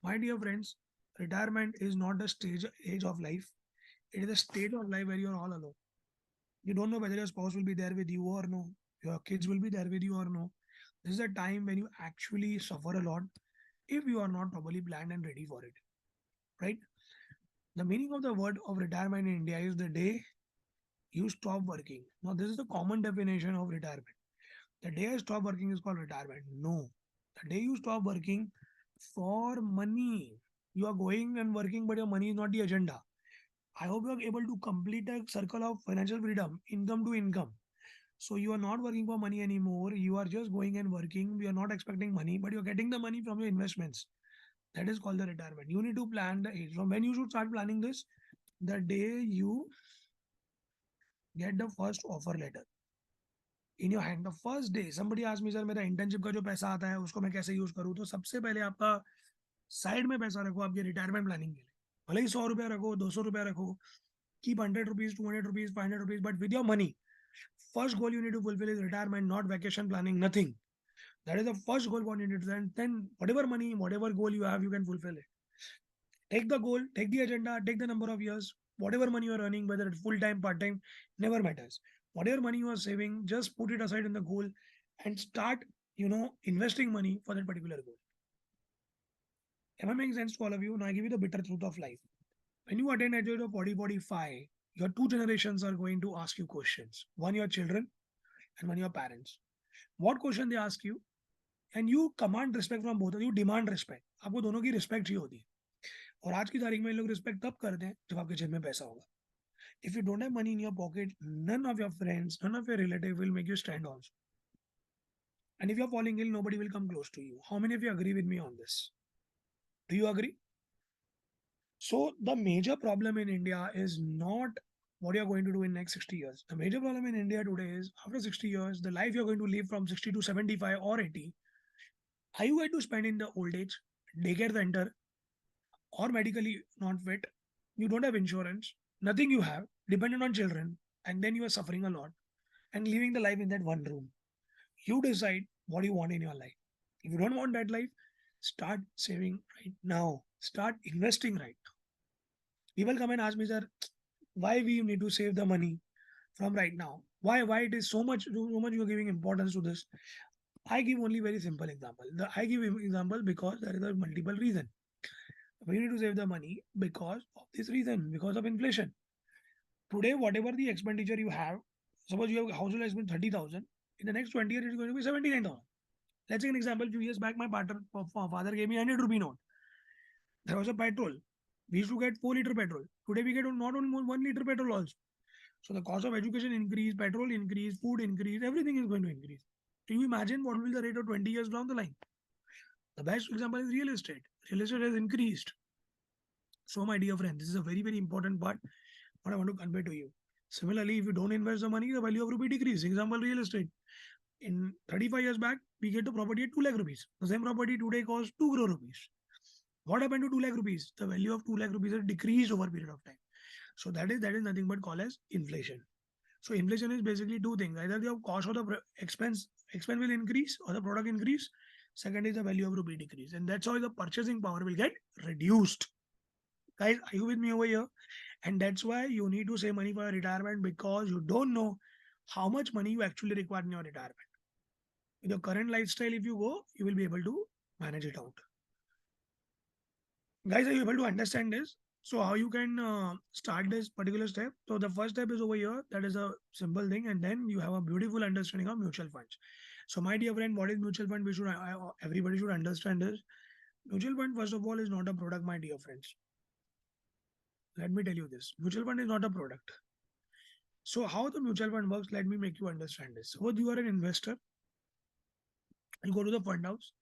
My dear friends, retirement is not the age of life. It is a state of life where you are all alone. You don't know whether your spouse will be there with you or no. Your kids will be there with you or no. This is a time when you actually suffer a lot if you are not properly planned and ready for it. Right? The meaning of the word of retirement in India is the day you stop working. Now, this is the common definition of retirement. The day I stop working is called retirement. No. The day you stop working for money. You are going and working, but your money is not the agenda. I hope you are able to complete a circle of financial freedom, income to income. So you are not working for money anymore. You are just going and working. You are not expecting money, but you're getting the money from your investments. That is called the retirement. You need to plan the age. From when you should start planning this? The day you get the first offer letter in your hand. The first day somebody asked me, sir, मेरा internship का जो पैसा आता है उसको मैं कैसे use करूँ? तो सबसे पहले आपका साइड में पैसा रखो आपके रिटायरमेंट प्लानिंग के लिए. भले ही 100 रुपया रखो, 200 रुपया रखो, keep 100 rupees, 200 rupees, 500 rupees, but with your money. First goal you need to fulfill is retirement, not vacation planning, nothing. That is the first goal what you need to set. Then whatever money, whatever goal you have, you can fulfill it. Take the goal, take the agenda, take the number of years, whatever money you are earning, whether it's full time, part time, never matters. Whatever money you are saving, just put it aside in the goal and start, investing money for that particular goal. Am I making sense to all of you? Now I give you the bitter truth of life. When you attain age of 40, 45, your two generations are going to ask you questions. One your children and one your parents. What question they ask you? And you command respect from both. You demand respect. आपको दोनों की respect चाहिए होती है. और आज की तारीख में लोग रिस्पेक्ट तब करते हैं जब आपके जेब में पैसा होगा. If you don't have money in your pocket, none of your friends, none of your relatives will make you stand also. And if you're falling ill, nobody will come close to you. How many of you agree with me on this? Do you agree? So the major problem in India is not what you're going to do in next 60 years. The major problem in India today is after 60 years, the life you're going to live from 60 to 75 or 80, are you going to spend in the old age, daycare center, or medically not fit? You don't have insurance, nothing you have, dependent on children, and then you are suffering a lot and living the life in that one room. You decide what you want in your life. If you don't want that life, start saving right now. Start investing right now. People come and ask me, sir, why we need to save the money from right now? Why it is so much you're giving importance to this? I give only very simple example. I give example because there is a multiple reason. We need to save the money because of this reason, because of inflation. Today, whatever the expenditure you have, suppose you have household expense 30,000, in the next 20 years it is going to be 79,000. Let's take an example. A few years back, my father gave me 100 rupee note. There was a petrol. We used to get 4 liter petrol. Today we get not only 1 liter petrol also. So the cost of education increase, petrol increase, food increase, everything is going to increase. Can you imagine what will be the rate of 20 years down the line? The best example is real estate. Real estate has increased. So my dear friend, this is a very, very important part what I want to convey to you. Similarly, if you don't invest the money, the value of rupee decrease. Example, real estate. In 35 years back, we get the property at 2 lakh rupees. The same property today costs 2 crore rupees. What happened to 2 lakh rupees? The value of 2 lakh rupees has decreased over a period of time. So that is nothing but called as inflation. So inflation is basically two things. Either the cost of the expense will increase or the product increase. Second is the value of rupee decrease. And that's how the purchasing power will get reduced. Guys, are you with me over here? And that's why you need to save money for your retirement, because you don't know how much money you actually require in your retirement. With your current lifestyle, if you go, you will be able to manage it out. Guys, are you able to understand this? So how you can start this particular step? So the first step is over here. That is a simple thing. And then you have a beautiful understanding of mutual funds. So my dear friend, what is mutual fund? Everybody should understand this. Mutual fund, first of all, is not a product, my dear friends. Let me tell you this. Mutual fund is not a product. So how the mutual fund works, let me make you understand this. Suppose you are an investor. You go to the fund house.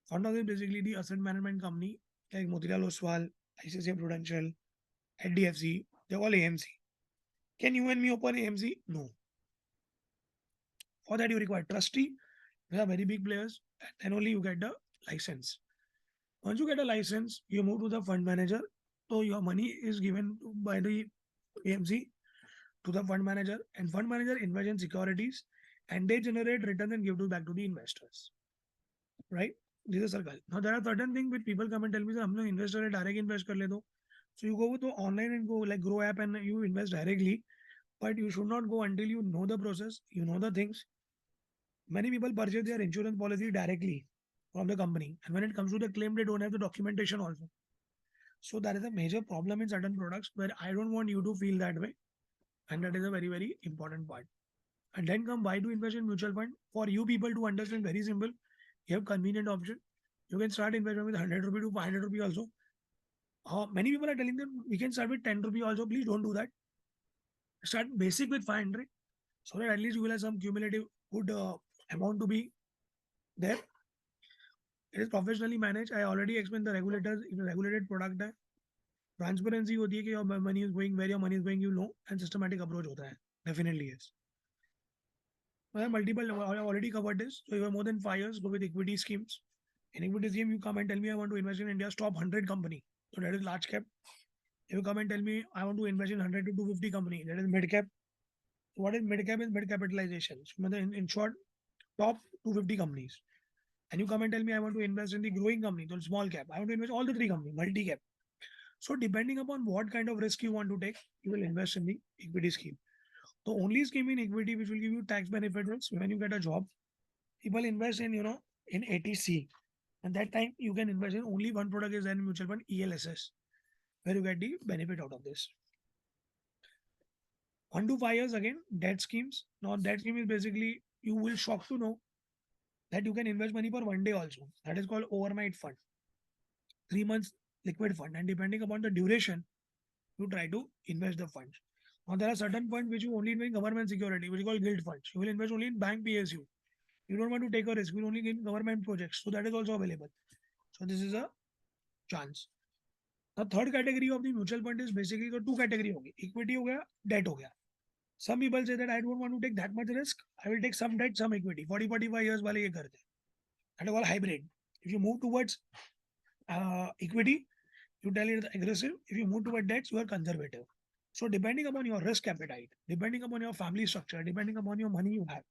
Fund house is basically the asset management company like Motilal Oswal, ICICI Prudential, HDFC. They're all AMC. Can you and me open AMC? No. For that you require trustee. They are very big players. And then only you get the license. Once you get a license, you move to the fund manager. So your money is given by the AMC to the fund manager, and fund manager invests in securities and they generate returns and give it back to the investors. Right? This is a circle. Now there are certain things which people come and tell me that हम लोग investor है direct invest कर ले दो. So you go to online and go like Grow app and you invest directly, but you should not go until you know the process, you know the things. Many people purchase their insurance policy directly from the company, and when it comes to the claim, they don't have the documentation also. So that is a major problem in certain products where I don't want you to feel that way. And that is a very, very important part. And then come why to invest in mutual fund. For you people to understand, very simple. You have convenient option. You can start investing with 100 rupee to 500 rupee also. Many people are telling them we can start with 10 rupee also. Please don't do that. Start basic with 500. So that at least you will have some cumulative good amount to be there. It is professionally managed. I already explained the regulators. It's a regulated product. Transparency होती है कि your money is going, where your money is going, you know, and systematic approach होता है. Definitely yes. I have already covered this. So you have more than 5 years, go with equity schemes. In equity scheme, you come and tell me I want to invest in India's top 100 company. So that is large cap. If you come and tell me I want to invest in 100 to 250 company, that is mid cap. What is mid cap? Is mid capitalization. So in short, top 250 companies. and you come and tell me I want to invest in the growing company, so small cap, I want to invest all the three companies, multi cap. So depending upon what kind of risk you want to take, you will invest in the equity scheme. The only scheme in equity which will give you tax benefits when you get a job, people invest in, in ATC. And that time you can invest in only one product is then mutual fund ELSS, where you get the benefit out of this. 1 to 5 years again, debt schemes. Now debt scheme is basically, you will shock to know that you can invest money for 1 day also. That is called overnight fund. 3 months liquid fund. And depending upon the duration, you try to invest the funds. Now there are certain funds which you only invest in government security, which is called gilt funds. You will invest only in bank PSU. You don't want to take a risk. You will only get government projects. So that is also available. So this is a chance. The third category of the mutual fund is basically the two category होगी. Equity हो गया, debt हो गया. Some people say that I don't want to take that much risk. I will take some debt, some equity. 40-45 years वाले ये करते हैं. That is all hybrid. If you move towards equity, you tell it aggressive. If you move towards debts, you are conservative. So depending upon your risk appetite, depending upon your family structure, depending upon your money you have,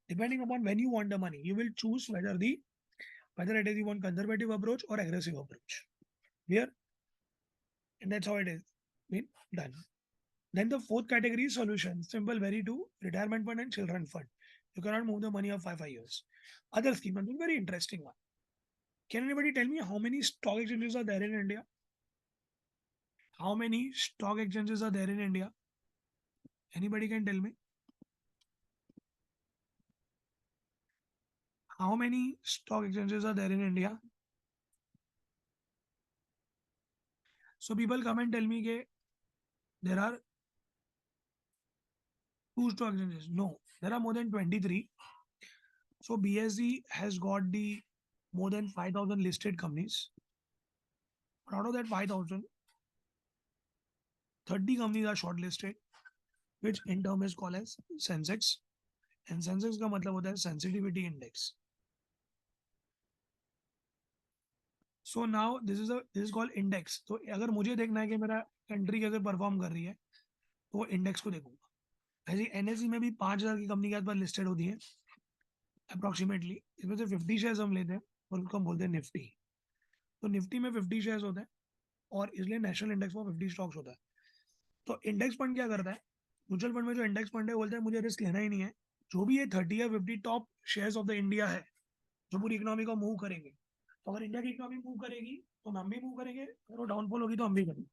depending upon when you want the money, you will choose whether it is you want conservative approach or aggressive approach. Here, and that's how it is been done. Then the fourth category is solution. Simple, very two, retirement fund and children fund. You cannot move the money of 5 years. Other scheme, one very interesting one. Can anybody tell me how many stock exchanges are there in India? How many stock exchanges are there in India? Anybody can tell me? How many stock exchanges are there in India? So people come and tell me that there are 2 stock exchanges. No, there are more than 23. So BSE has got the more than 5,000 listed companies. But out of that 5,000, 30 companies are shortlisted, which in term is called as Sensex. And Sensex का मतलब होता है sensitivity index. So now this is called index. तो अगर मुझे देखना है कि मेरा कंट्री कैसे परफॉर्म कर रही है तो वो इंडेक्स को देखूंगा. ऐसे NSE में भी 5,000 की कंपनी के आसपास लिस्टेड होती है अप्रोक्सीमेटली. इसमें से 50 शेयर्स हम लेते हैं और उसको हम बोलते हैं निफ्टी. तो निफ्टी में 50 शेयर्स होते हैं और इसलिए नेशनल इंडेक्स में 50 स्टॉक्स होता है. तो इंडेक्स फंड क्या करता है? म्यूचुअल फंड में जो इंडेक्स फंड है बोलते हैं मुझे रिस्क लेना ही नहीं है. जो भी ये 30 या 50 top shares of the India है जो पूरी इकोनॉमी को मूव करेंगे, तो अगर इंडिया की इकोनॉमी मूव करेगी तो हम भी मूव करेंगे, अगर वो डाउनफॉल होगी तो हम भी करेंगे.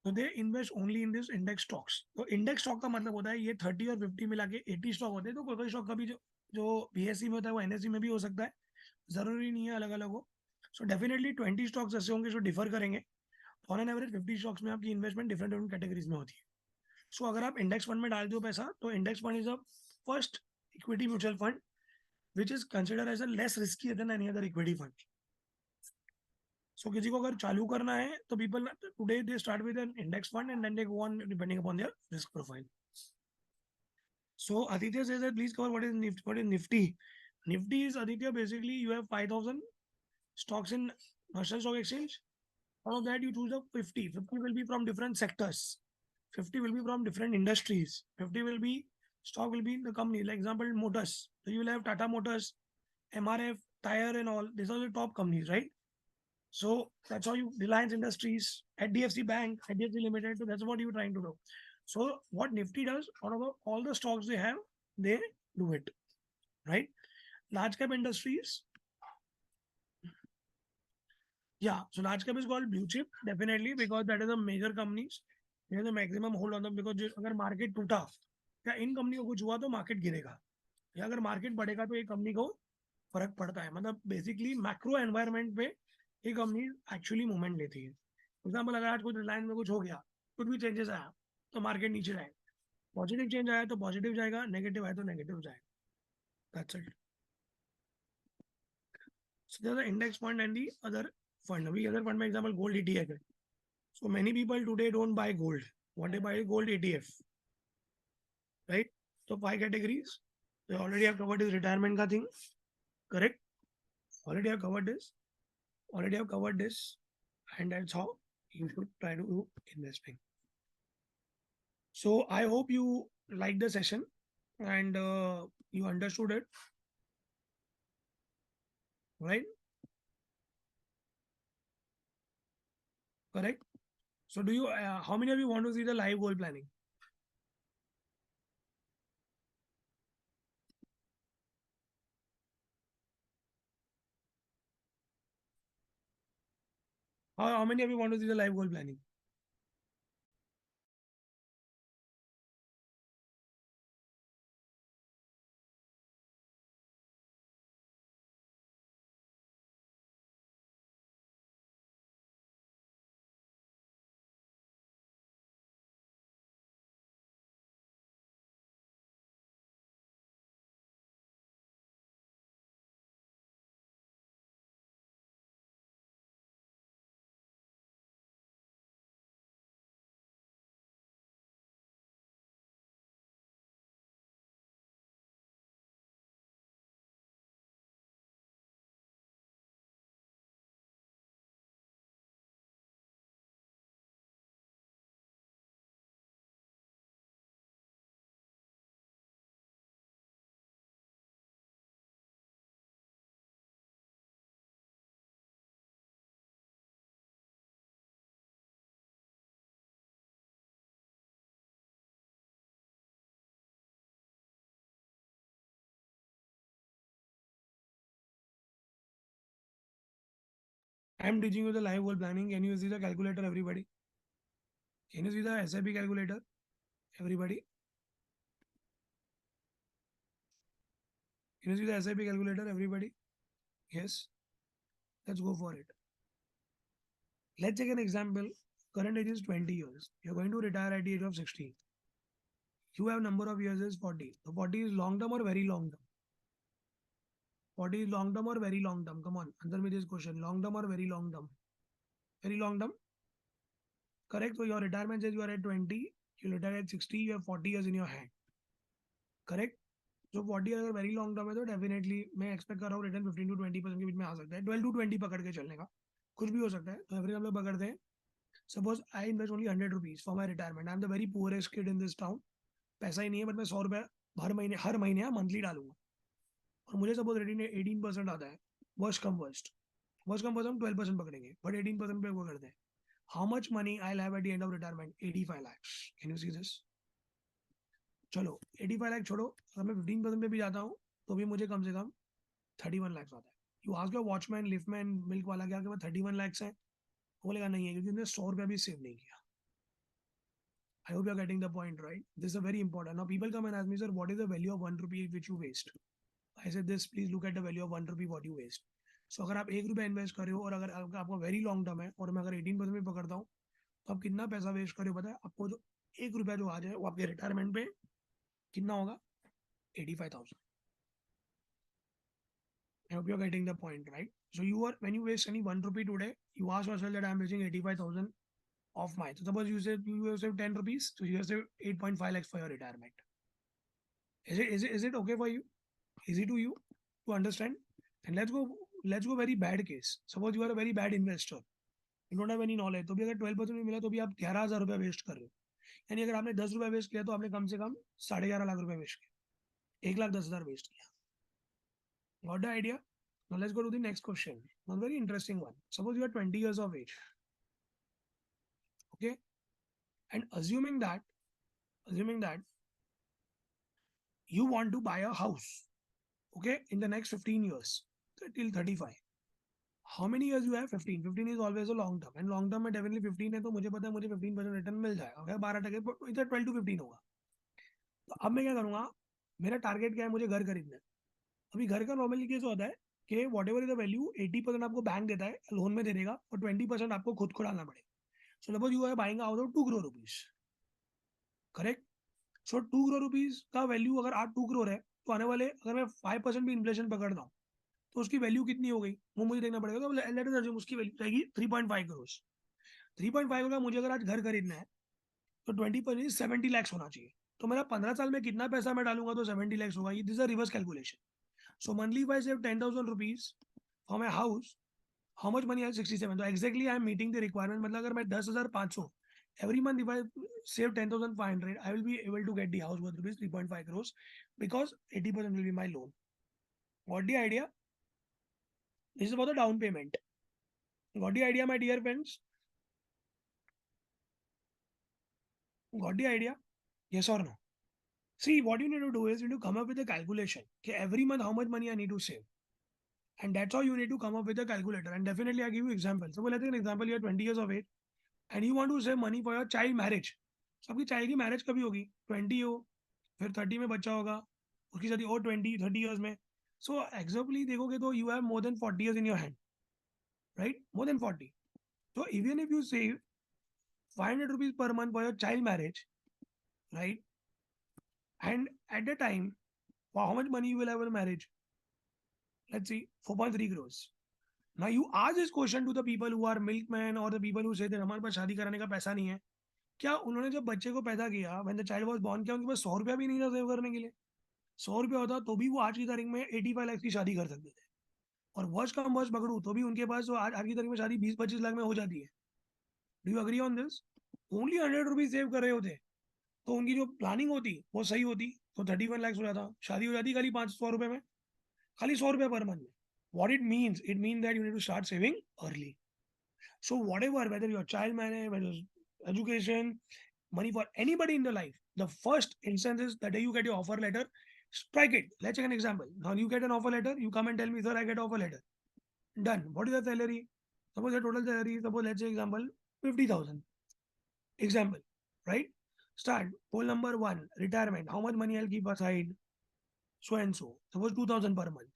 तो they invest only in this index stocks. तो इंडेक्स स्टॉक का मतलब होता है ये 30 और 50 मिला के 80 स्टॉक होते हैं. तो कोई स्टॉक कभी जो BSE में होता है वो NSE में भी हो सकता है, जरूरी नहीं है अलग अलग हो. सो डेफिनेटली 20 स्टॉक्स ऐसे होंगे जो डिफर करेंगे. ऑन एन एवरेज 50 स्टॉक्स में आपकी इन्वेस्टमेंट डिफरेंट कैटेगरीज में होती है. सो अगर आप इंडेक्स फंड में डाल दो पैसा तो index fund is a first equity mutual fund which is considered as a less risky than any other equity fund. So किसी को अगर चालू करना है तो people today they start with an index fund and then they go on depending upon their risk profile. So Aditya says that please cover what is Nifty. What is Nifty? Nifty is, Aditya, basically you have 5,000 stocks in National Stock Exchange. Out of that you choose a 50. 50 will be from different sectors. 50 will be from different industries. 50 will be stock will be in the company. Like example, motors. So you will have Tata Motors, MRF, Tire and all. These are the top companies, right? So that's how you, Reliance Industries, HDFC Bank, HDFC Limited. So that's what you're trying to do. So what Nifty does, out of all the stocks they have, they do it, right? Large cap industries. Yeah, so large cap is called blue chip, definitely, because that is a major companies. They have the maximum hold on them because अगर market टूटा या इन company को कुछ हुआ तो market गिरेगा, या अगर मार्केट बढ़ेगा तो एक कंपनी को फर्क पड़ता है. मतलब बेसिकली मैक्रो एनवायरनमेंट पे ये कंपनी एक्चुअली मूवमेंट लेती है. फॉर एग्जाम्पल अगर आज कुछ रिलायंस में कुछ हो गया, कुछ भी चेंजेस आया तो मार्केट नीचे जाएगा. पॉजिटिव चेंज आया तो पॉजिटिव जाएगा, नेगेटिव आया तो नेगेटिव जाएगा. That's it. So there's the index fund and the other fund. We other fund, for example, gold ETF. So many people today don't buy gold. What they buy is gold ETF, right? So 5 categories. They already have covered this retirement ka thing, correct? Already have covered this. Already have covered this, and that's how you should try to do investing. So I hope you liked the session and you understood it. right? Correct. So do you, how many of you want to see the live goal planning? How many of you want to see the live goal planning? I am teaching you the live goal planning. Can you see the calculator, everybody? Can you see the SIP calculator, everybody? Can you see the SIP calculator, everybody? Yes. Let's go for it. Let's take an example. Current age is 20 years. You're going to retire at the age of 60. You have number of years is 40. So 40 is long term or very long term? 40 is long term or very long term? Come on, answer me this question. Long term or very long term? Very long term. Correct. So your retirement says you are at 20. You retire at 60. You have 40 years in your hand. Correct. So 40 अगर very long term है तो definitely मैं expect कर रहा हूँ return 15 to 20% के बीच में आ सकता है. 12 to 20 पकड़ के चलने का कुछ भी हो सकता है. तो एवरेज हम लोग पकड़ते हैं. Suppose I invest only 100 rupees for my retirement. I am the very poorest kid in this town. पैसा ही नहीं है बट मैं 100 रुपये हर महीने मंथली डालूंगा और मुझे सपोज 18% आता है. वर्स्ट कम वर्स्ट हम 12% पकड़ेंगे बट 18% पे वो करते हैं. How much money I have at the end of retirement? 85 lakhs. Can you see this? चलो 85 लाख छोड़ो, अगर मैं 15% पे भी जाता हूँ तो भी मुझे कम से कम 31 lakhs आता है. You ask your watchman liftman milk वाला क्या आपके पास 31 lakhs है? वो बोलेगा नहीं है क्योंकि उसने 100 रुपया भी सेव नहीं किया. I hope you are getting the point, right? This is very important. Now people come and ask me, sir, what is the value of 1 rupee which you waste? I said this, please look at the value of 1 rupee what you waste. So अगर आप 1 रुपया invest कर रहे हो और अगर आपका very long term है और मैं अगर 18% में पकड़ता हूँ तो आप कितना पैसा वेस्ट कर रहे हो पता है आपको? जो 1 रुपया जो आ जाए वो आपके रिटायरमेंट पे कितना होगा? 85,000. I hope you are getting the point, right? So you are, when you waste any 1 rupee today, you ask yourself that I am wasting 85,000 of mine. So suppose you save 10 rupees, so you have saved 8.5 lakhs for your retirement. Is it okay for you? Easy to you to understand? And let's go very bad case. Suppose you are a very bad investor. You don't have any knowledge. तो भी अगर 12% में मिला तो भी आप 11,000 रुपया waste कर रहे हो. यानी अगर आपने 10 रुपया वेस्ट किया तो आपने कम से कम 11.5 लाख रुपया वेस्ट किया. 1,10,000 वेस्ट किया. Got the idea? Now let's go to the next question. One very interesting one. Suppose you are 20 years of age. Okay. And assuming that you want to buy a house, okay, in the next 15 years till 35. How many years you have? 15. 15 is always a long term. And long term में definitely 15 है तो मुझे पता है मुझे 15% return मिल जाएगा. अगर 12% इधर 12 to 15 होगा. तो अब मैं क्या करूँगा? मेरा टारगेट क्या है? मुझे घर खरीदना है. अभी घर का नॉर्मली केस होता है कि what ever is the value 80% आपको बैंक देता है, लोन में दे देगा और 20% आपको खुद को डालना पड़ेगा. So suppose you are buying house of 2 crore rupees. Correct. So 2 crore rupees का वैल्यू अगर आज 2 crore है तो आने वाले अगर मैं 5% भी इन्फ्लेशन पकड़ता हूँ तो उसकी वैल्यू कितनी हो गई वो मुझे देखना पड़ेगा. तो लेट अस अज्यूम उसकी वैल्यू रहेगी 3.5 crores. 3.5 crore का मुझे अगर आज घर खरीदना है तो 20% 70 lakhs होना चाहिए. तो मेरा 15 साल में कितना पैसा मैं डालूंगा तो 70 lakhs होगा. This is a reverse calculation. So monthly if I save 10,000 rupees for my house, how much money I have? 67. So exactly I am meeting the requirement. मतलब अगर मैं 10,500 every month if I save 10,500, I will be able to get the house worth rupees 3.5 crores because 80% will be my loan. What the idea? This is about the down payment. Got the idea, my dear friends? Got the idea? Yes or no? See, what you need to do is you need to come up with a calculation. Okay, every month how much money I need to save. And that's how you need to come up with a calculator. And definitely I give you example. So let's take an example, you're 20 years of age and you want to save money for your child marriage. So आपकी child की marriage कभी होगी? 20 हो, फिर 30 में बच्चा होगा, उसकी शादी और 20-30 years में. So exactly देखोगे तो you have more than 40 years in your hand. Right? More than 40. So even if you save 500 rupees per month for your child marriage, right? And at the time, how much money you will have in marriage? Let's see, 4.3 crores. Now you ask this question to the people who are milkmen or the people who say that हमारे पास शादी कराने का पैसा नहीं है. क्या उन्होंने जब बच्चे को पैदा किया, when the child was born, क्या उनके पास 100 रुपया भी नहीं था सेव करने के लिए? 100 रुपया होता तो भी वो आज की तारीख में 85 लाख की शादी कर सकते थे. और वर्ष का वर्ष पकड़ू तो भी उनके पास तो आज की तारीख में शादी 20-25 लाख में हो जाती है. Do you agree on this? Only 100 rupees save कर रहे होते तो उनकी जो प्लानिंग होती वो सही होती तो 31 लाख हो जाता. शादी हो जाती खाली 500 रुपये में, खाली 100 रुपये पर मंथ में. What it means that you need to start saving early. So whatever, whether your child marriage, whether education, money for anybody in the life, the first instance is the day you get your offer letter, strike it. Let's take an example. Now you get an offer letter, you come and tell me, sir, I get offer letter. Done. What is the salary? Suppose the total salary, suppose let's say example, 50,000. Example, right? Start. Goal number 1, retirement. How much money I'll keep aside? So and so. Suppose 2,000 per month.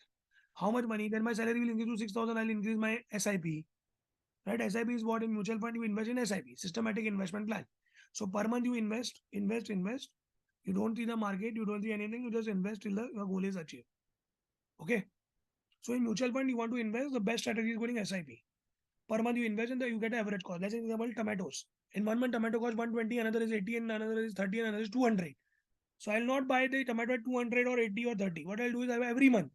How much money? Then my salary will increase to 6,000. I'll increase my SIP. Right? SIP is what in mutual fund you invest in SIP, systematic investment plan. So per month you invest. You don't see the market, you don't see anything, you just invest till your goal is achieved. Okay. So in mutual fund you want to invest, the best strategy is going SIP. Per month you invest and you get average cost. Let's say example tomatoes. In 1 month tomato cost 120, another is 80, and another is 30, and another is 200. So I'll not buy the tomato at 200 or 80 or 30. What I'll do is I buy every month.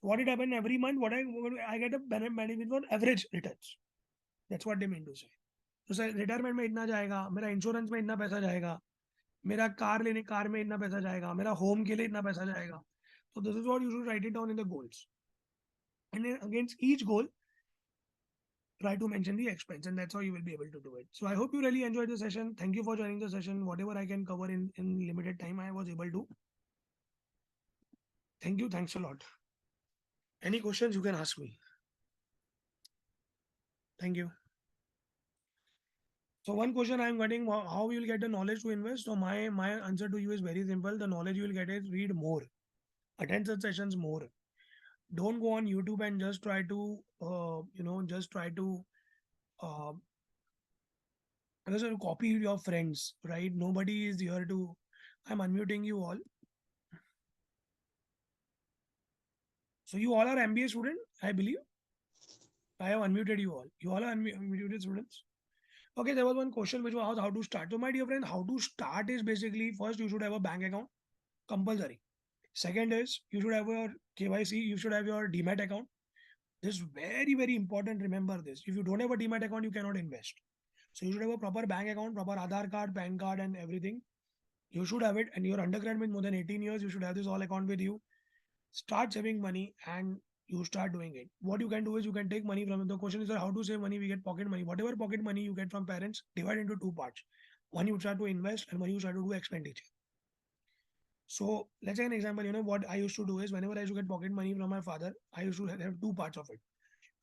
What it happen every month? I get a benefit for average returns. That's what they mean to say. तो sir retirement में इतना जाएगा, मेरा insurance में इतना पैसा जाएगा, मेरा कार में इतना पैसा जाएगा, मेरा होम के लिए इतना पैसा जाएगा. So this is what you should write it down in the goals. And then against each goal, try to mention the expense, and that's how you will be able to do it. So I hope you really enjoyed the session. Thank you for joining the session. Whatever I can cover in limited time, I was able to. Thank you. Thanks a lot. Any questions you can ask me. Thank you. So one question I am getting, how you will get the knowledge to invest? So my answer to you is very simple. The knowledge you will get is read more, attend such sessions more. Don't go on YouTube and just try to copy your friends, right? Nobody is here to. I'm unmuting you all. So you all are MBA student, I believe. I have unmuted you all. You all are unmuted students. Okay, there was one question which was how to start. So my dear friend, how to start is basically first you should have a bank account, compulsory. Second is you should have your KYC, you should have your DMAT account. This is very, very important. Remember this. If you don't have a DMAT account, you cannot invest. So you should have a proper bank account, proper Aadhaar card, PAN card, and everything. You should have it. And your undergrad with more than 18 years, you should have this all account with you. Start saving money and you start doing it. What you can do is you can take money from the question is how to save money. We get pocket money. Whatever pocket money you get from parents, divide into two parts. One you try to invest and one you try to do expenditure. So let's take an example. What I used to do is whenever I used to get pocket money from my father, I used to have two parts of it.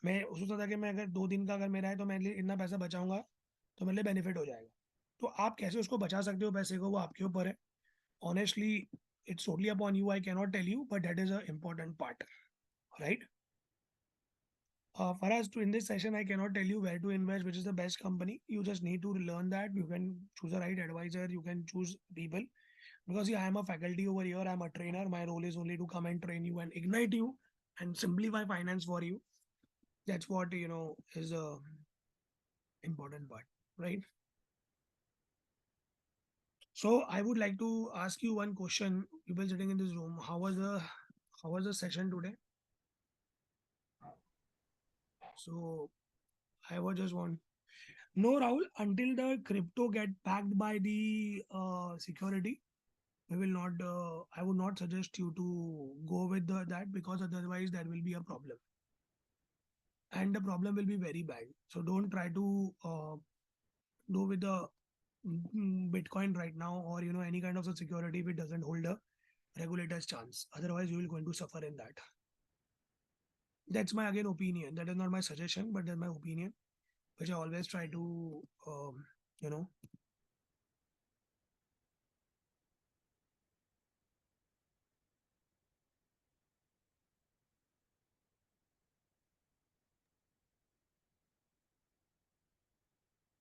मैं सोचता था कि मैं अगर 2 दिन का अगर मेरा है तो मैं इतना पैसा बचाऊंगा तो मेरे लिए बेनिफिट हो जाएगा. तो आप कैसे उसको बचा सकते हो पैसे को वो आपके ऊपर है. Honestly, it's totally upon you. I cannot tell you, but that is an important part, right? For us to in this session, I cannot tell you where to invest, which is the best company. You just need to learn that. You can choose the right advisor. You can choose people. Because I am a faculty over here. I'm a trainer. My role is only to come and train you and ignite you and simplify finance for you. That's what, is a important part, right? So I would like to ask you one question. People sitting in this room, how was the session today? So I was just want. No, Rahul, until the crypto get packed by the security, we will not. I would not suggest you to go with that because otherwise there will be a problem. and the problem will be very bad. So don't try to do with the Bitcoin right now, or any kind of a security if it doesn't hold a regulator's chance. Otherwise, you will going to suffer in that. That's my again opinion. That is not my suggestion, but that's my opinion, which I always try to you know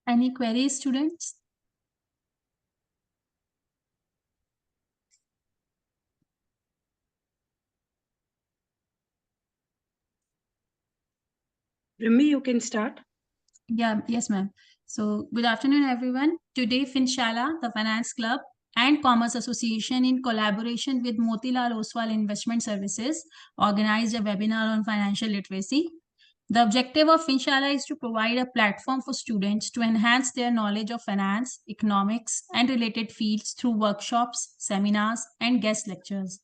Any queries, students? Rimi, you can start. Yeah, yes, ma'am. So, good afternoon, everyone. Today, Finshala, the Finance Club, and Commerce Association, in collaboration with Motilal Oswal Investment Services, organized a webinar on financial literacy. The objective of Finshala is to provide a platform for students to enhance their knowledge of finance, economics, and related fields through workshops, seminars, and guest lectures.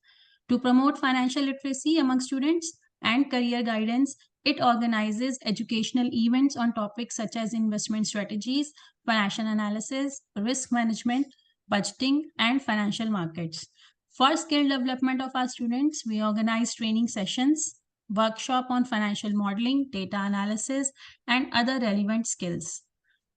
To promote financial literacy among students and career guidance, it organizes educational events on topics such as investment strategies, financial analysis, risk management, budgeting, and financial markets. For skill development of our students, we organize training sessions, workshop on financial modeling, data analysis, and other relevant skills.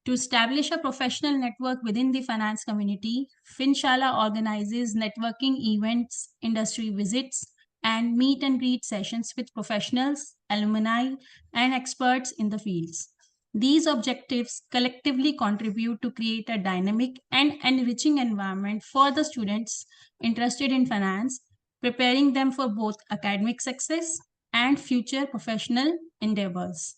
To establish a professional network within the finance community, Finshala organizes networking events, industry visits, and meet and greet sessions with professionals, alumni, and experts in the fields. These objectives collectively contribute to create a dynamic and enriching environment for the students interested in finance, preparing them for both academic success and future professional endeavors.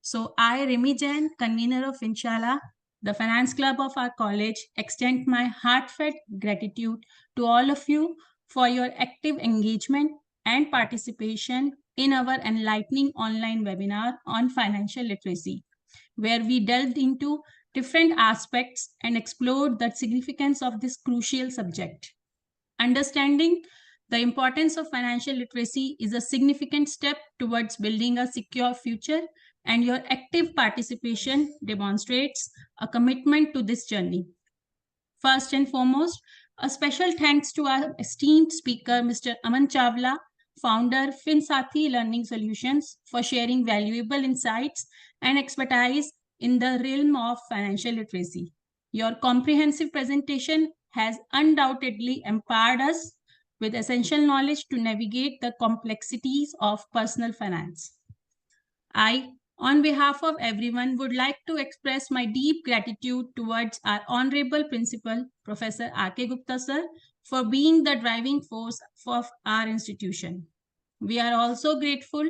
So I, Remi Jain, convener of Finshala, the finance club of our college, extend my heartfelt gratitude to all of you for your active engagement and participation in our enlightening online webinar on financial literacy, where we delved into different aspects and explored the significance of this crucial subject. Understanding the importance of financial literacy is a significant step towards building a secure future, and your active participation demonstrates a commitment to this journey. First and foremost, a special thanks to our esteemed speaker, Mr. Aman Chawla, founder FinSathi Learning Solutions, for sharing valuable insights and expertise in the realm of financial literacy. Your comprehensive presentation has undoubtedly empowered us with essential knowledge to navigate the complexities of personal finance. I, on behalf of everyone, would like to express my deep gratitude towards our Honorable Principal, Professor R.K. Gupta sir, for being the driving force of our institution. We are also grateful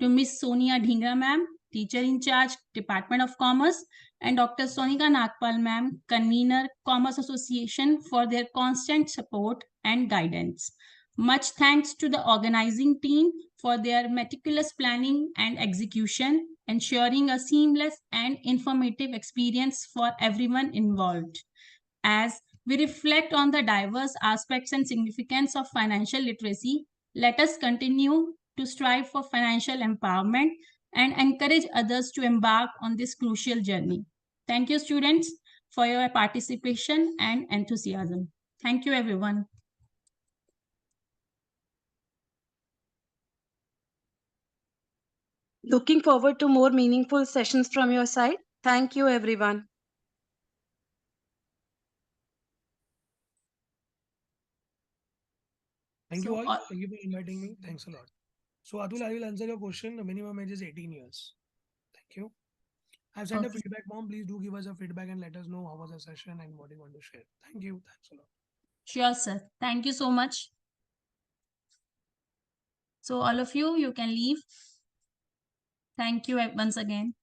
to Ms. Sonia Dhingra ma'am, teacher in charge, Department of Commerce, and Dr. Sonika Nagpal ma'am, convener, Commerce Association, for their constant support and guidance. Much thanks to the organizing team for their meticulous planning and execution, ensuring a seamless and informative experience for everyone involved. As we reflect on the diverse aspects and significance of financial literacy, let us continue to strive for financial empowerment and encourage others to embark on this crucial journey. Thank you, students, for your participation and enthusiasm. Thank you, everyone. Looking forward to more meaningful sessions from your side. Thank you, everyone. Thank So, you all. Thank you for inviting me. Thanks a lot. So Atul, I will answer your question. The minimum age is 18 years. Thank you. I've sent a Okay. feedback form. Please do give us a feedback and let us know how was the session and what you want to share. Thank you. Thanks a lot. Sure, sir. Thank you so much. So all of you, you can leave. Thank you once again.